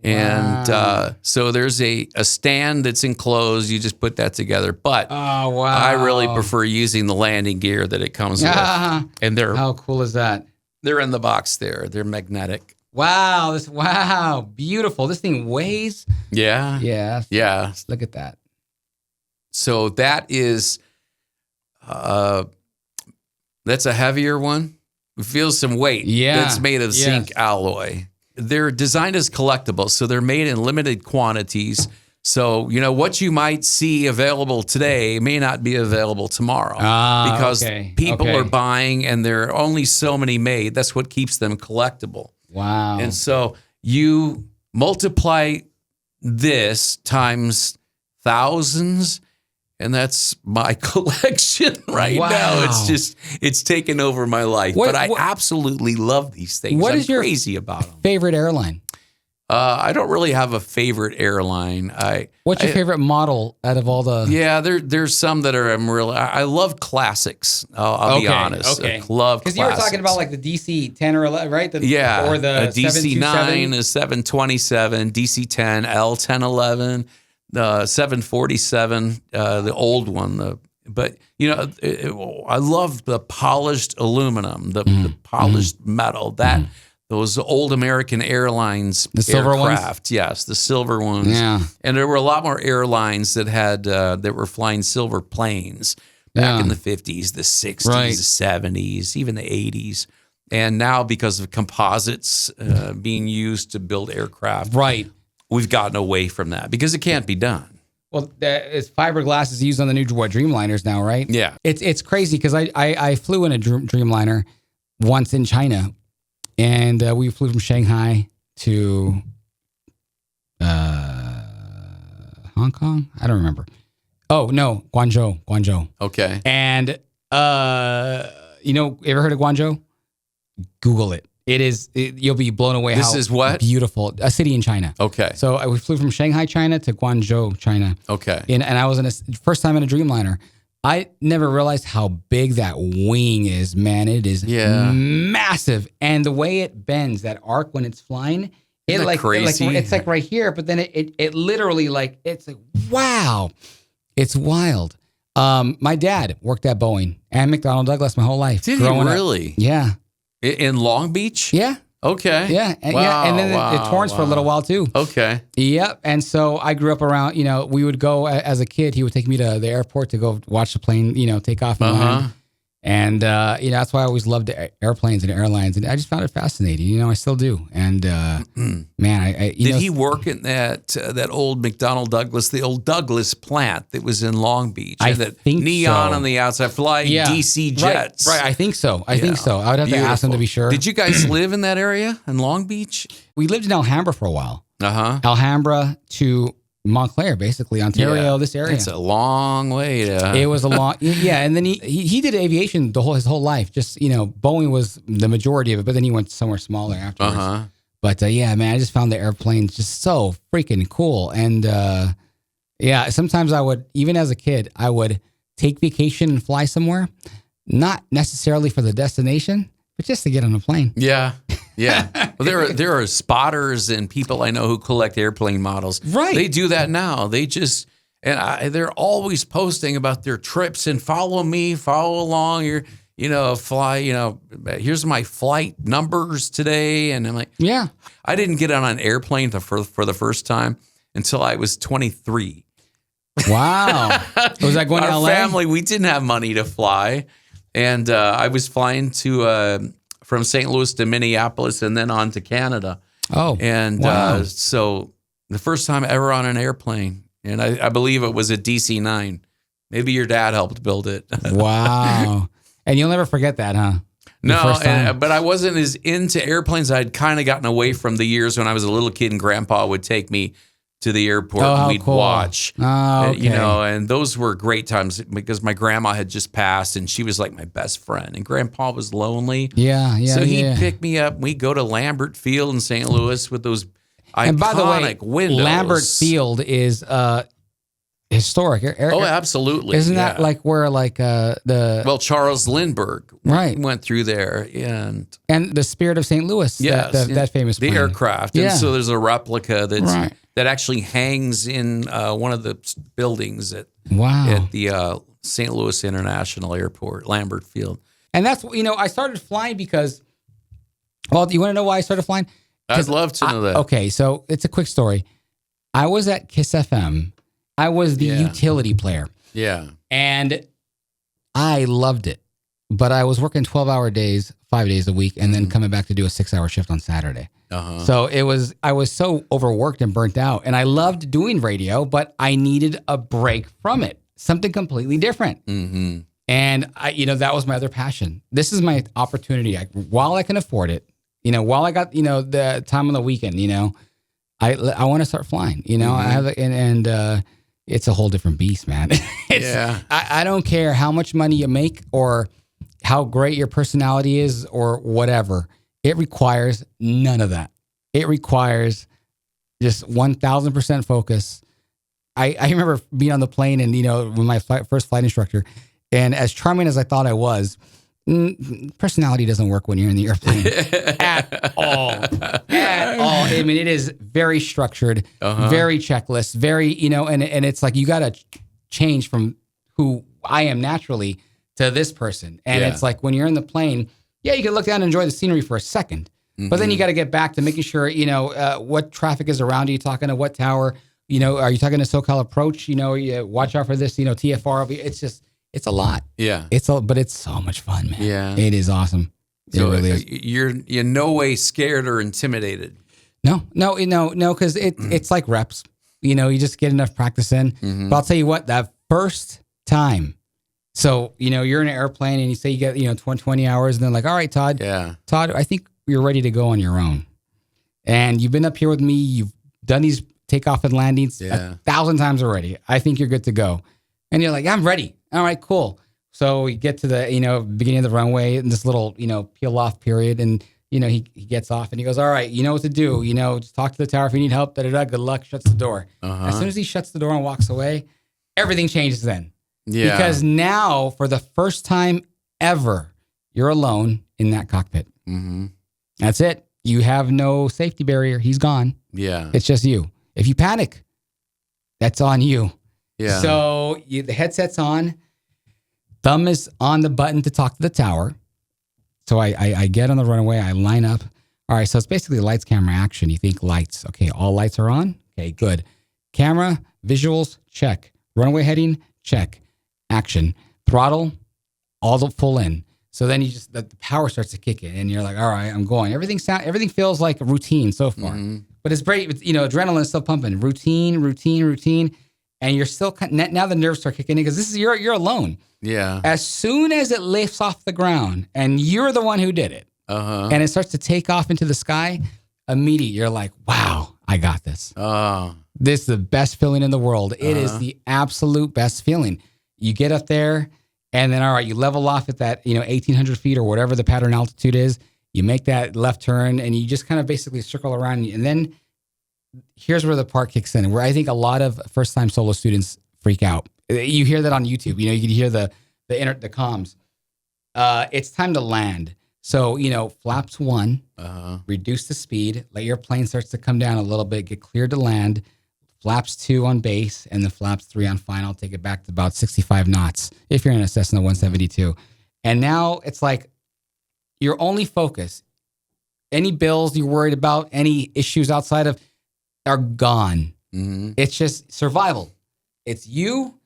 And so there's a stand that's enclosed. You just put that together. But I really prefer using the landing gear that it comes with. And how cool is that? They're in the box there. They're magnetic. Wow. Beautiful. This thing weighs. Yeah. Look at that. So that is... that's a heavier one. It feels some weight. It's made of zinc alloy. They're designed as collectibles, so they're made in limited quantities. So, you know, what you might see available today may not be available tomorrow because people are buying and there are only so many made. That's what keeps them collectible. Wow. And so you multiply this times thousands, and that's my collection right now. It's taken over my life. But I absolutely love these things. I'm crazy about them. Favorite airline? I don't really have a favorite airline. What's your favorite model out of all the? Yeah, there's some that are I love classics. I'll be honest. I love because you were talking about like the DC 10 or 11, right? Or the DC 9, a 727, DC 10, L1011. The 747, the old one. But, you know, I love the polished aluminum, the polished metal, those old American Airlines the silver aircraft. Ones? Yes, the silver ones. Yeah. And there were a lot more airlines that had that were flying silver planes back in the 50s, the 60s, the 70s, even the 80s. And now because of composites being used to build aircraft. We've gotten away from that because it can't be done. Well, it's fiberglass is used on the new Dreamliners now, right? Yeah. It's crazy because I flew in a Dreamliner once in China, and we flew from Shanghai to Hong Kong. I don't remember. Oh no, Guangzhou. Okay. And ever heard of Guangzhou? Google it. You'll be blown away. This is what? Beautiful. A city in China. Okay. So we flew from Shanghai, China to Guangzhou, China. Okay. And I was first time in a Dreamliner. I never realized how big that wing is, man. It is massive. And the way it bends, that arc when it's flying, crazy? It's like right here, but then it literally it's like, wow. It's wild. My dad worked at Boeing and McDonnell Douglas my whole life. Did he really? Up. Yeah. In Long Beach? Yeah. Okay. Yeah. And then at Torrance for a little while too. Okay. Yep. And so I grew up around, we would go as a kid, he would take me to the airport to go watch the plane, take off and land. And, that's why I always loved airplanes and airlines. And I just found it fascinating. I still do. And, man, Did he work in that old McDonnell Douglas, the old Douglas plant that was in Long Beach? I that think neon so. on the outside, flying DC jets. Right. I think so. I think so. I would have to ask him to be sure. Did you guys live in that area in Long Beach? We lived in Alhambra for a while. Alhambra to Montclair, basically, Ontario, this area. It's a long way to... It was a long... Yeah, and then he did aviation his whole life. Just, Boeing was the majority of it, but then he went somewhere smaller afterwards. But, man, I just found the airplanes just so freaking cool. And, sometimes I would, even as a kid, I would take vacation and fly somewhere, not necessarily for the destination, but just to get on a plane. Yeah. Yeah. Well, there are spotters and people I know who collect airplane models. Right. They do that now. They just, they're always posting about their trips and follow along. Fly, here's my flight numbers today. And I'm like, yeah, I didn't get on an airplane for the first time until I was 23. Wow. Was that going to LA? Our family, we didn't have money to fly. And I was flying from St. Louis to Minneapolis and then on to Canada. Oh, and wow. So the first time ever on an airplane, and I believe it was a DC-9. Maybe your dad helped build it. Wow. And you'll never forget that, huh? No, but I wasn't as into airplanes. I'd kind of gotten away from the years when I was a little kid and Grandpa would take me to the airport and we'd watch. Oh, okay. And those were great times because my grandma had just passed and she was like my best friend and Grandpa was lonely. Yeah. So he'd pick me up. We'd go to Lambert Field in St. Louis with those iconic and by the way, windows. Lambert Field is historic. Absolutely. Isn't that like where Well, Charles Lindbergh went through there and the Spirit of St. Louis. Yes, that famous plane. The aircraft. Yeah. And so there's a replica that actually hangs in one of the buildings at the St. Louis International Airport, Lambert Field. And that's, I started flying because, well, do you want to know why I started flying? I'd love to know that. Okay, so it's a quick story. I was at KISS FM. I was the utility player. Yeah. And I loved it. But I was working 12-hour days, 5 days a week, and then coming back to do a 6-hour shift on Saturday. So I was so overworked and burnt out. And I loved doing radio, but I needed a break from it. Something completely different. Mm-hmm. And that was my other passion. This is my opportunity. While I can afford it, while I got, the time on the weekend, I want to start flying, I have, it's a whole different beast, man. I don't care how much money you make or how great your personality is or whatever. It requires none of that. It requires just 1,000% focus. I remember being on the plane and, with my first flight instructor, and as charming as I thought I was, personality doesn't work when you're in the airplane at all. At all. I mean, it is very structured, very checklist, very, and it's like you got to change from who I am naturally to this person. And it's like when you're in the plane, you can look down and enjoy the scenery for a second. But then you got to get back to making sure, what traffic is around you. Talking to what tower, are you talking to SoCal Approach? You watch out for this, TFR. It's a lot. Yeah. But it's so much fun, man. Yeah. It is awesome. So it really is. You're no way scared or intimidated. No, because it's like reps. You just get enough practice in. But I'll tell you what, that first time, so, you're in an airplane and you say you get, 20 hours and then like, all right, Todd. Yeah. Todd, I think you're ready to go on your own. And you've been up here with me. You've done these takeoff and landings 1,000 times already. I think you're good to go. And you're like, I'm ready. All right, cool. So we get to the, beginning of the runway in this little, peel off period. And, he gets off and he goes, all right, you know what to do. Just talk to the tower if you need help. Da-da-da, good luck. Shuts the door. As soon as he shuts the door and walks away, everything changes then. Yeah. Because now, for the first time ever, you're alone in that cockpit. Mm-hmm. That's it. You have no safety barrier. He's gone. Yeah. It's just you. If you panic, that's on you. Yeah. So the headset's on. Thumb is on the button to talk to the tower. So I get on the runway. I line up. All right. So it's basically lights, camera, action. You think lights. Okay. All lights are on. Okay. Good. Camera, visuals, check. Runway heading, check. Action. Throttle, all the full in. So then the power starts to kick in, and you're like, all right, I'm going. Everything feels like a routine so far, but it's great. Adrenaline is still pumping. Routine, and you're still now the nerves start kicking in because you're alone. Yeah. As soon as it lifts off the ground, and you're the one who did it, and it starts to take off into the sky, immediately you're like, wow, I got this. This is the best feeling in the world. It is the absolute best feeling. You get up there. And then, all right, you level off at that, 1,800 feet or whatever the pattern altitude is. You make that left turn and you just kind of basically circle around. And then here's where the part kicks in, where I think a lot of first-time solo students freak out. You hear that on YouTube. You can hear the comms. It's time to land. So, flaps 1, reduce the speed, let your plane starts to come down a little bit, get cleared to land. Flaps 2 on base, and the flaps 3 on final. Take it back to about 65 knots if you're in a Cessna 172. And now it's like your only focus, any bills you're worried about, any issues outside of, are gone. Mm-hmm. It's just survival. It's you,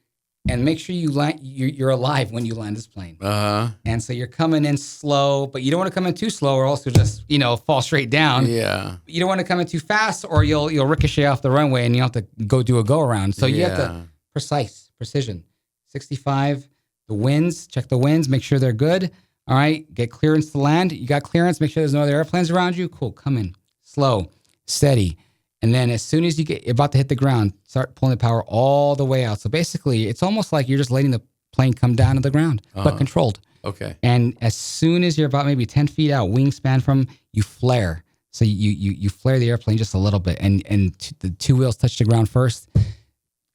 and make sure you're alive when you land this plane. And so you're coming in slow, but you don't want to come in too slow or else you'll just, fall straight down. Yeah. You don't want to come in too fast or you'll ricochet off the runway and you have to go do a go around. So you have to precision. 65, the winds, check the winds, make sure they're good. All right. Get clearance to land. You got clearance. Make sure there's no other airplanes around you. Cool. Come in slow, steady. And then as soon as you're about to hit the ground, start pulling the power all the way out. So basically, it's almost like you're just letting the plane come down to the ground, but controlled. Okay. And as soon as you're about maybe 10 feet out, wingspan from, you flare. So you flare the airplane just a little bit, and the two wheels touch the ground first.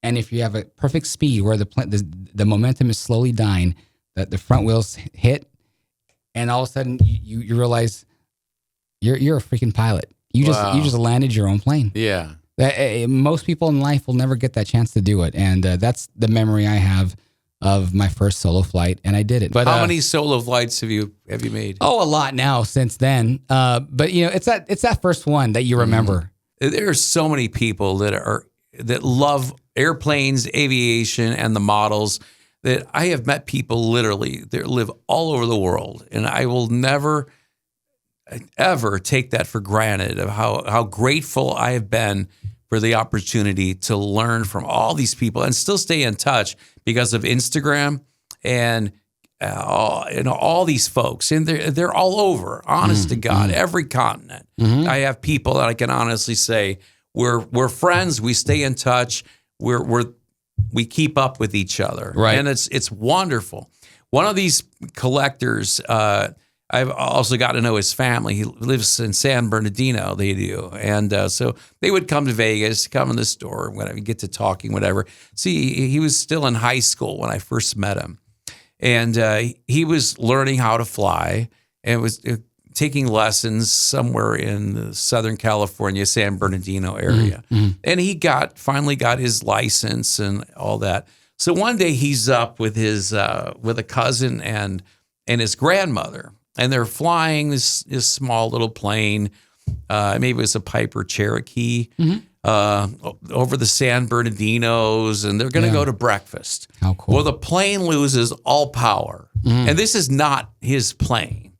And if you have a perfect speed where the momentum is slowly dying, that the front wheels hit, and all of a sudden you realize you're a freaking pilot. You just landed your own plane. Yeah. Most people in life will never get that chance to do it. And that's the memory I have of my first solo flight. And I did it. But how many solo flights have you made? Oh, a lot now since then. But it's that first one that you remember. There are so many people that love airplanes, aviation, and the models, that I have met people literally that live all over the world. And I will never ever take that for granted of how grateful I have been for the opportunity to learn from all these people and still stay in touch because of Instagram and all these folks. And they're all over, honest to God, every continent. I have people that I can honestly say we're friends. We stay in touch. We keep up with each other, right? And it's wonderful. One of these collectors, I've also got to know his family. He lives in San Bernardino, they do. And so they would come to Vegas, come in the store, whatever, get to talking, whatever. See, he was still in high school when I first met him. And he was learning how to fly and was taking lessons somewhere in the Southern California, San Bernardino area. And he finally got his license and all that. So one day he's up with with a cousin and his grandmother. And they're flying this small little plane, maybe it was a Piper Cherokee, over the San Bernardinos, and they're going to go to breakfast. How cool. Well, the plane loses all power. And this is not his plane.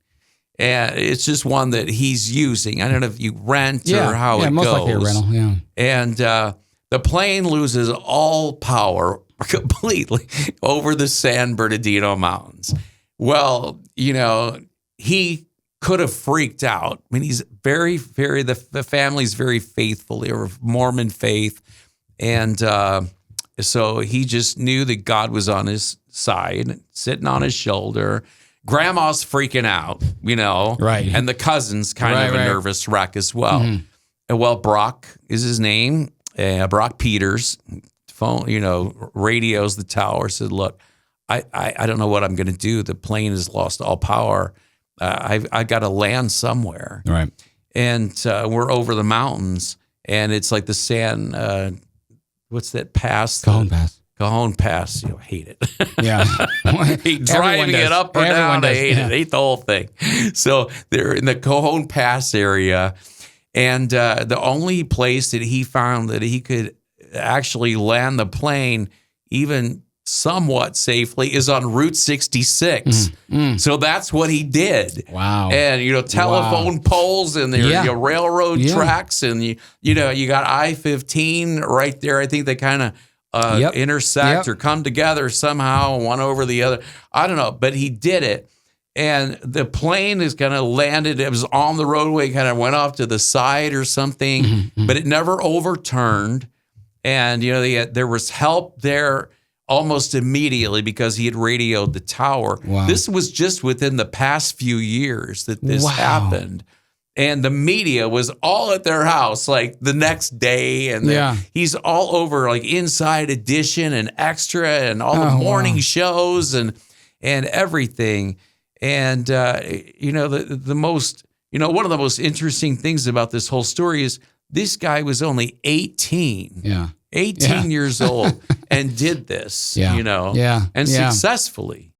And it's just one that he's using. I don't know if you rent or how it goes. Yeah, most likely a rental, yeah. And the plane loses all power completely over the San Bernardino Mountains. Well, he could have freaked out. I mean, he's very, very, the family's very faithful. They're of Mormon faith. And so he just knew that God was on his side, sitting on his shoulder. Grandma's freaking out, Right. And the cousin's kind of a nervous wreck as well. And well, Brock is his name. Brock Peters, phone, radios the tower, said, look, I don't know what I'm going to do. The plane has lost all power. I got to land somewhere. Right. And we're over the mountains, and it's like the San, what's that pass? Cajon Pass. Hate it. Yeah. Hate driving it up or down. I hate it. Hate the whole thing. So they're in the Cajon Pass area, and the only place that he found that he could actually land the plane even somewhat safely is on Route 66. So that's what he did. Wow. And, telephone poles and the railroad tracks, and you got I-15 right there. I think they kind of intersect or come together somehow, one over the other. I don't know, but he did it. And the plane is kind of landed. It was on the roadway, kind of went off to the side or something, but it never overturned. And, there was help there almost immediately because he had radioed the tower. Wow. This was just within the past few years that this happened. And the media was all at their house like the next day. And he's all over like Inside Edition and Extra and all the morning shows and everything. And, the most, one of the most interesting things about this whole story is this guy was only 18. Yeah. 18 years old and did this, and successfully.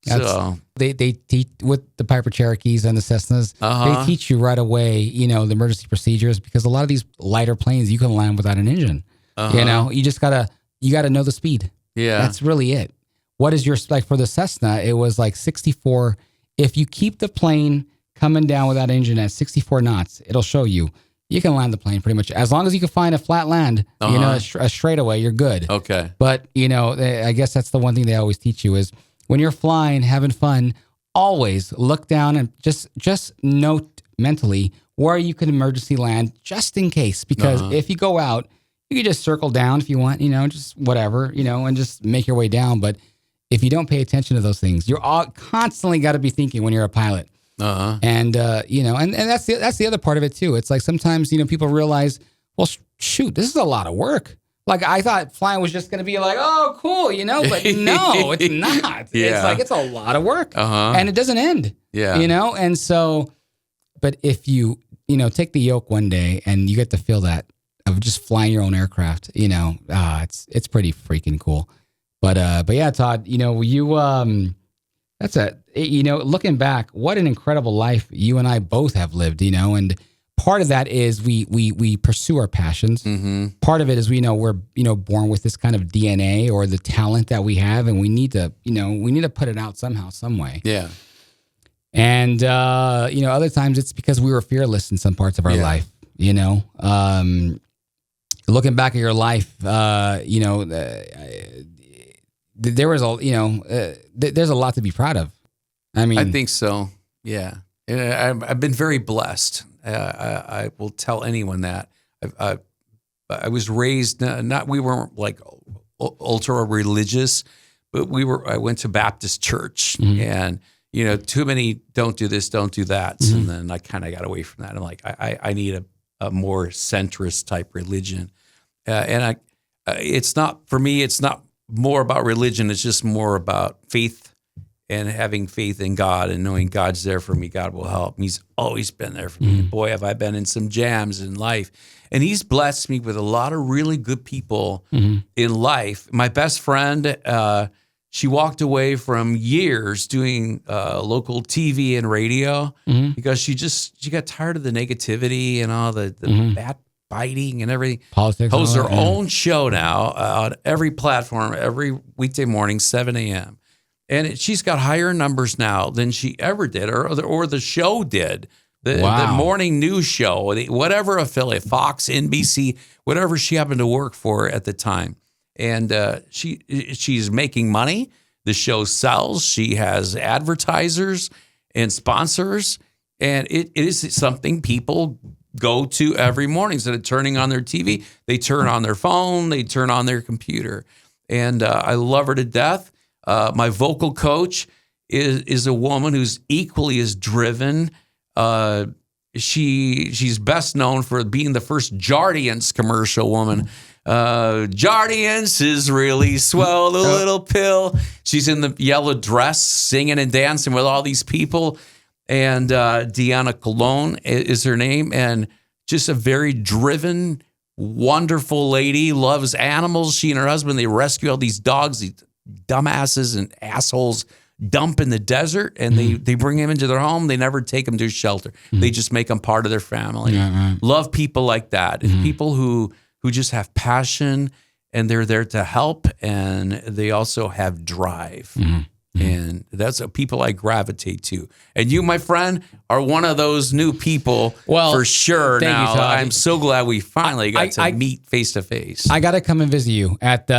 So they teach with the Piper Cherokees and the Cessnas. They teach you right away, the emergency procedures, because a lot of these lighter planes you can land without an engine. You just gotta know the speed. Yeah, that's really it. What is your like for the Cessna? It was like 64. If you keep the plane coming down without engine at 64 knots, it'll show you. You can land the plane pretty much as long as you can find a flat land, a straightaway, you're good. Okay. But, I guess that's the one thing they always teach you is when you're flying, having fun, always look down and just note mentally where you can emergency land just in case. Because if you go out, you can just circle down if you want, just whatever, and just make your way down. But if you don't pay attention to those things, you're all constantly got to be thinking when you're a pilot. And, and that's the other part of it too. It's like sometimes, people realize, well, shoot, this is a lot of work. Like I thought flying was just going to be like, oh, cool, but no, it's not. It's like, it's a lot of work and it doesn't end, and so, but if you, take the yoke one day and you get the feel that of just flying your own aircraft, it's pretty freaking cool. But yeah, Todd, that's looking back, what an incredible life you and I both have lived, and part of that is we pursue our passions. Part of it is we're born with this kind of DNA or the talent that we have, and we need to put it out somehow, some way. Yeah. And other times it's because we were fearless in some parts of our life. Looking back at your life, there was there's a lot to be proud of. I mean, I think so. Yeah. And I've been very blessed. I will tell anyone that I was raised we weren't like ultra religious, but I went to Baptist church and, too many don't do this, don't do that. And then I kind of got away from that. I'm like, I need a more centrist type religion. And it's not, for me, it's not more about religion. It's just more about faith and having faith in God and knowing God's there for me. God will help me. He's always been there for me. Boy, have I been in some jams in life. And he's blessed me with a lot of really good people in life. My best friend, she walked away from years doing local TV and radio because she got tired of the negativity and all the backbiting and everything. Politics. Hosts her own show now on every platform, every weekday morning, 7 a.m. And she's got higher numbers now than she ever did, or the show did. The morning news show, whatever affiliate, Fox, NBC, whatever she happened to work for at the time. And she's making money. The show sells. She has advertisers and sponsors. And it is something people go to every morning. Instead of turning on their TV, they turn on their phone, they turn on their computer. And I love her to death. My vocal coach is a woman who's equally as driven. She's best known for being the first Jardiance commercial woman. Jardiance is really swell, the little pill. She's in the yellow dress, singing and dancing with all these people. And Deanna Colon is her name, and just a very driven, wonderful lady, loves animals. She and her husband, they rescue all these dogs, these dumbasses and assholes dump in the desert, and they bring them into their home. They never take them to a shelter. They just make them part of their family. Love people like that. It's people who just have passion, and they're there to help, and they also have drive. And that's what people I gravitate to. And you, my friend, are one of those new people for sure. Thank now, you, Todd. I'm so glad we finally got to meet face to face. I got to come and visit you at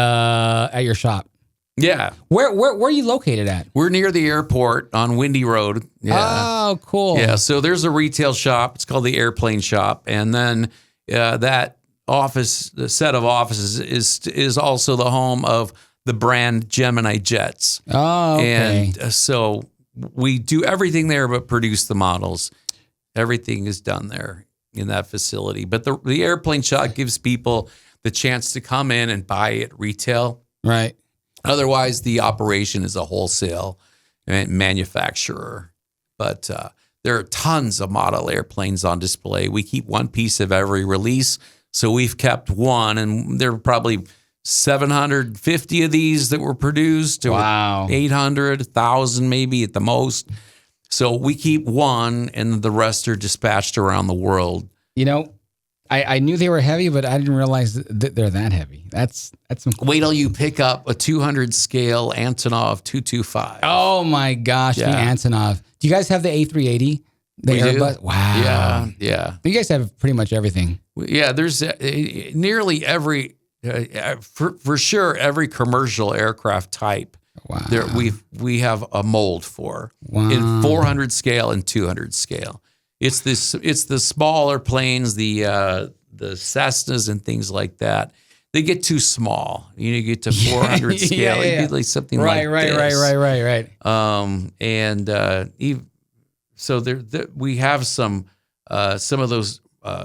your shop. Yeah. Where are you located at? We're near the airport on Windy Road. Yeah. Oh, cool. Yeah. So there's a retail shop. It's called the Airplane Shop. And then that office, the set of offices is also the home of the brand Gemini Jets. Oh, okay. And so we do everything there but produce the models. Everything is done there in that facility. But the Airplane Shop gives people the chance to come in and buy at retail. Right. Otherwise, the operation is a wholesale manufacturer. But there are tons of model airplanes on display. We keep one piece of every release. So we've kept one, and there are probably 750 of these that were produced. Wow. 800, 1,000 maybe at the most. So we keep one, and the rest are dispatched around the world. You know, I knew they were heavy, but I didn't realize that they're that heavy. That's Wait till you pick up a 200 scale Antonov 225. Oh my gosh, the Antonov. Do you guys have the A380? The Airbus? Do. Wow. Yeah. You guys have pretty much everything. Yeah, there's nearly every, for sure, every commercial aircraft type. Wow. We have a mold for in 400 scale and 200 scale. It's the smaller planes, the Cessnas and things like that. They get too small. You get to 400 scale. It'd be like something like this. Right. So we have some of those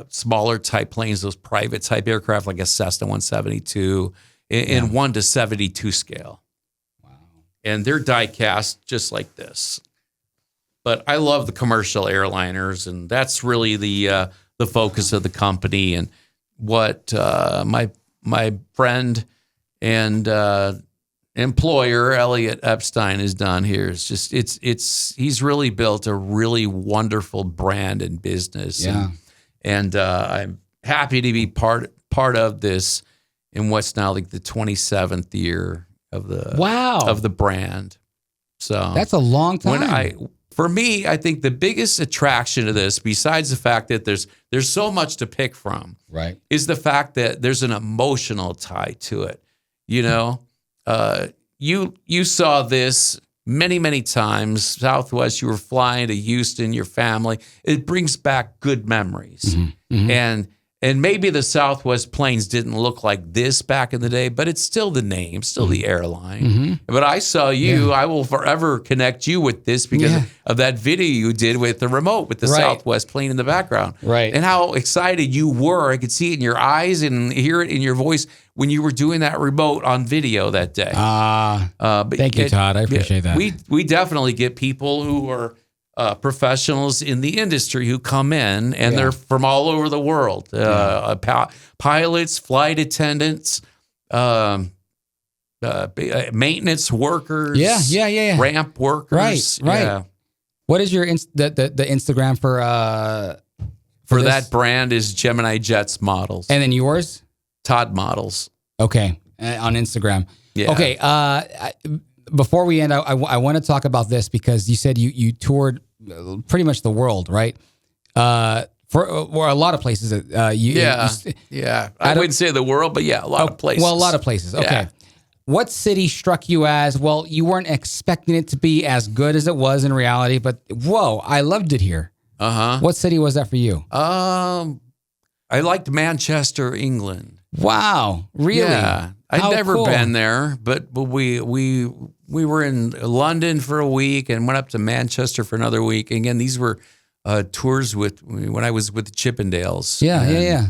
smaller type planes, those private type aircraft, like a Cessna 172, in 1 to 72 scale. Wow. And they're die cast just like this. But I love the commercial airliners, and that's really the focus of the company. And what my friend and employer Elliot Epstein has done here is just he's really built a really wonderful brand and business. Yeah. And I'm happy to be part of this in what's now like the 27th year of the brand. So that's a long time. For me, I think the biggest attraction to this, besides the fact that there's so much to pick from, right, is the fact that there's an emotional tie to it. You know, you saw this many times. Southwest, you were flying to Houston, your family. It brings back good memories, and maybe the Southwest planes didn't look like this back in the day, but it's still the name, still the airline. But I saw you. I will forever connect you with this because of that video you did with the remote, with the Southwest plane in the background. Right. And how excited you were. I could see it in your eyes and hear it in your voice when you were doing that remote on video that day. Thank you, Todd. I appreciate that. We definitely get people who are professionals in the industry who come in, and they're from all over the world. Pilots, flight attendants, maintenance workers, ramp workers. Right. Yeah. What is your the Instagram for that brand is Gemini Jets models, and then yours? Todd Models. Okay, on Instagram. Yeah. Okay. Before we end, I want to talk about this because you said you toured pretty much the world, right? For a lot of places. I wouldn't say the world, but a lot of places. Well, a lot of places. Okay. Yeah. What city struck you as, you weren't expecting it to be as good as it was in reality, but whoa, I loved it here? What city was that for you? I liked Manchester, England. Wow, really? Yeah, I'd never been there, but we were in London for a week and went up to Manchester for another week. And again, these were tours when I was with the Chippendales. Yeah.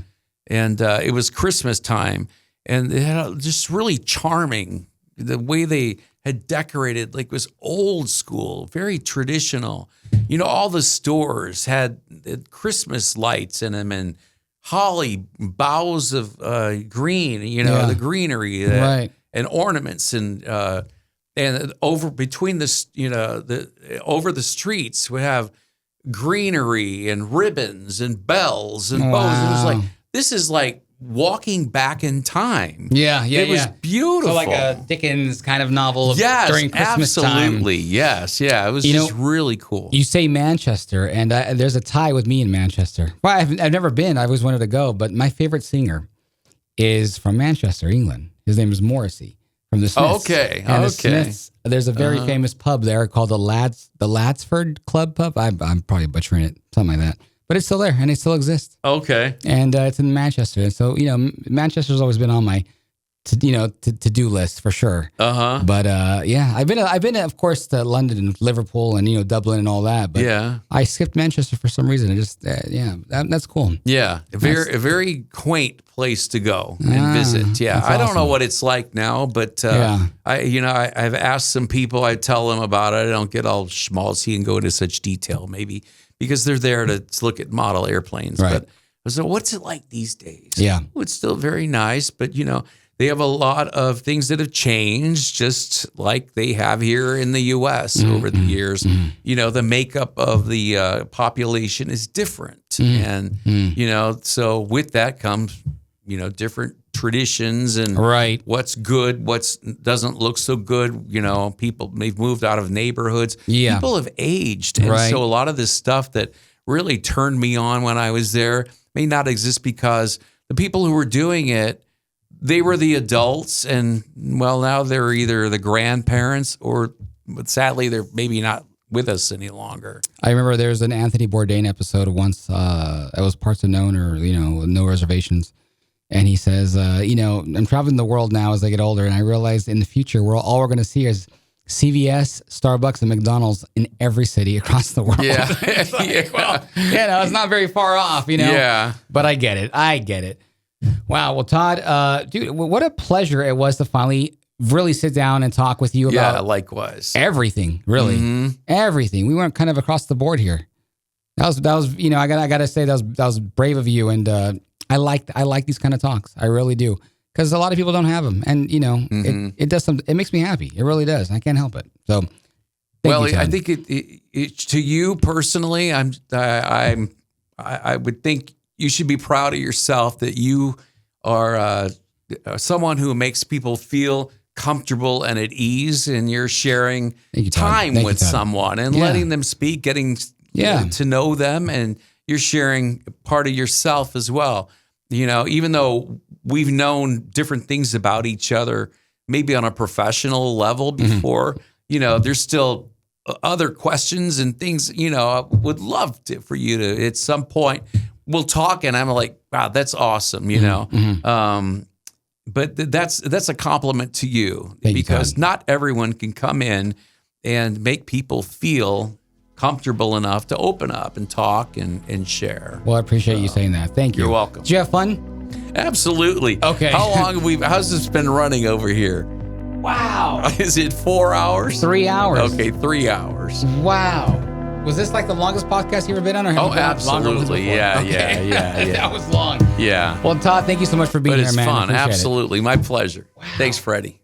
And it was Christmas time, and it had just really charming. The way they had decorated, like, was old school, very traditional. You know, all the stores had Christmas lights in them and holly boughs of green, the greenery, right, and ornaments, and over between over the streets we have greenery and ribbons and bells and bows. It was like, this is like walking back in time. Yeah. It was beautiful. So like a Dickens kind of novel during Christmas absolutely. time. Yes. Yeah. It was just really cool. You say Manchester, and there's a tie with me in Manchester. Well, I've never been. I always wanted to go, but my favorite singer is from Manchester, England. His name is Morrissey from the Smiths. Okay. And the Smiths, there's a very famous pub there called the Ladsford Club Pub. I'm probably butchering it, something like that. But it's still there, and it still exists. Okay. And it's in Manchester. And so, Manchester's always been on my to-do list for sure. But I've been of course to London and Liverpool and Dublin and all that. But I skipped Manchester for some reason. It just that's cool. Yeah, a very quaint place to go and visit. Yeah, I don't know what it's like now, but I've asked some people. I tell them about it. I don't get all schmaltzy and go into such detail, maybe because they're there to look at model airplanes. Right. But so, what's it like these days? Yeah, it's still very nice, but they have a lot of things that have changed, just like they have here in the U.S. over the years. The makeup of the population is different. And, so with that comes, different traditions and what's good, what doesn't look so good. People, they've moved out of neighborhoods. Yeah. People have aged. And so a lot of this stuff that really turned me on when I was there may not exist because the people who were doing it, they were the adults, and now they're either the grandparents but sadly they're maybe not with us any longer. I remember there was an Anthony Bourdain episode once. It was Parts Unknown or No Reservations, and he says, I'm traveling the world now as I get older, and I realize in the future all we're going to see is CVS, Starbucks, and McDonald's in every city across the world. Yeah, it's not very far off, Yeah, but I get it. Wow. Well, Todd, dude, what a pleasure it was to finally really sit down and talk with you about likewise. Everything, really. Everything. We went kind of across the board here. That was I gotta say that was brave of you, and I like these kind of talks. I really do, because a lot of people don't have them, and it does something. It makes me happy. It really does. I can't help it. So, thank you, Todd. I think it to you personally, I would think you should be proud of yourself that you are someone who makes people feel comfortable and at ease, and you're sharing time with someone and letting them speak, getting to know them, and you're sharing part of yourself as well. Even though we've known different things about each other, maybe on a professional level before, there's still other questions and things, I would love for you to, at some point, we'll talk, and I'm like, wow, that's awesome, But that's a compliment to you, because not everyone can come in and make people feel comfortable enough to open up and talk and share. Well, I appreciate you saying that. Thank you. You're welcome. Did you have fun? Absolutely. Okay. How long how's this been running over here? Wow. Is it 4 hours? 3 hours. Okay, 3 hours. Wow. Was this like the longest podcast you ever been on? Or Absolutely. Yeah. That was long. Yeah. Well, Todd, thank you so much for being here, man. But it's fun. Absolutely. My pleasure. Wow. Thanks, Freddie.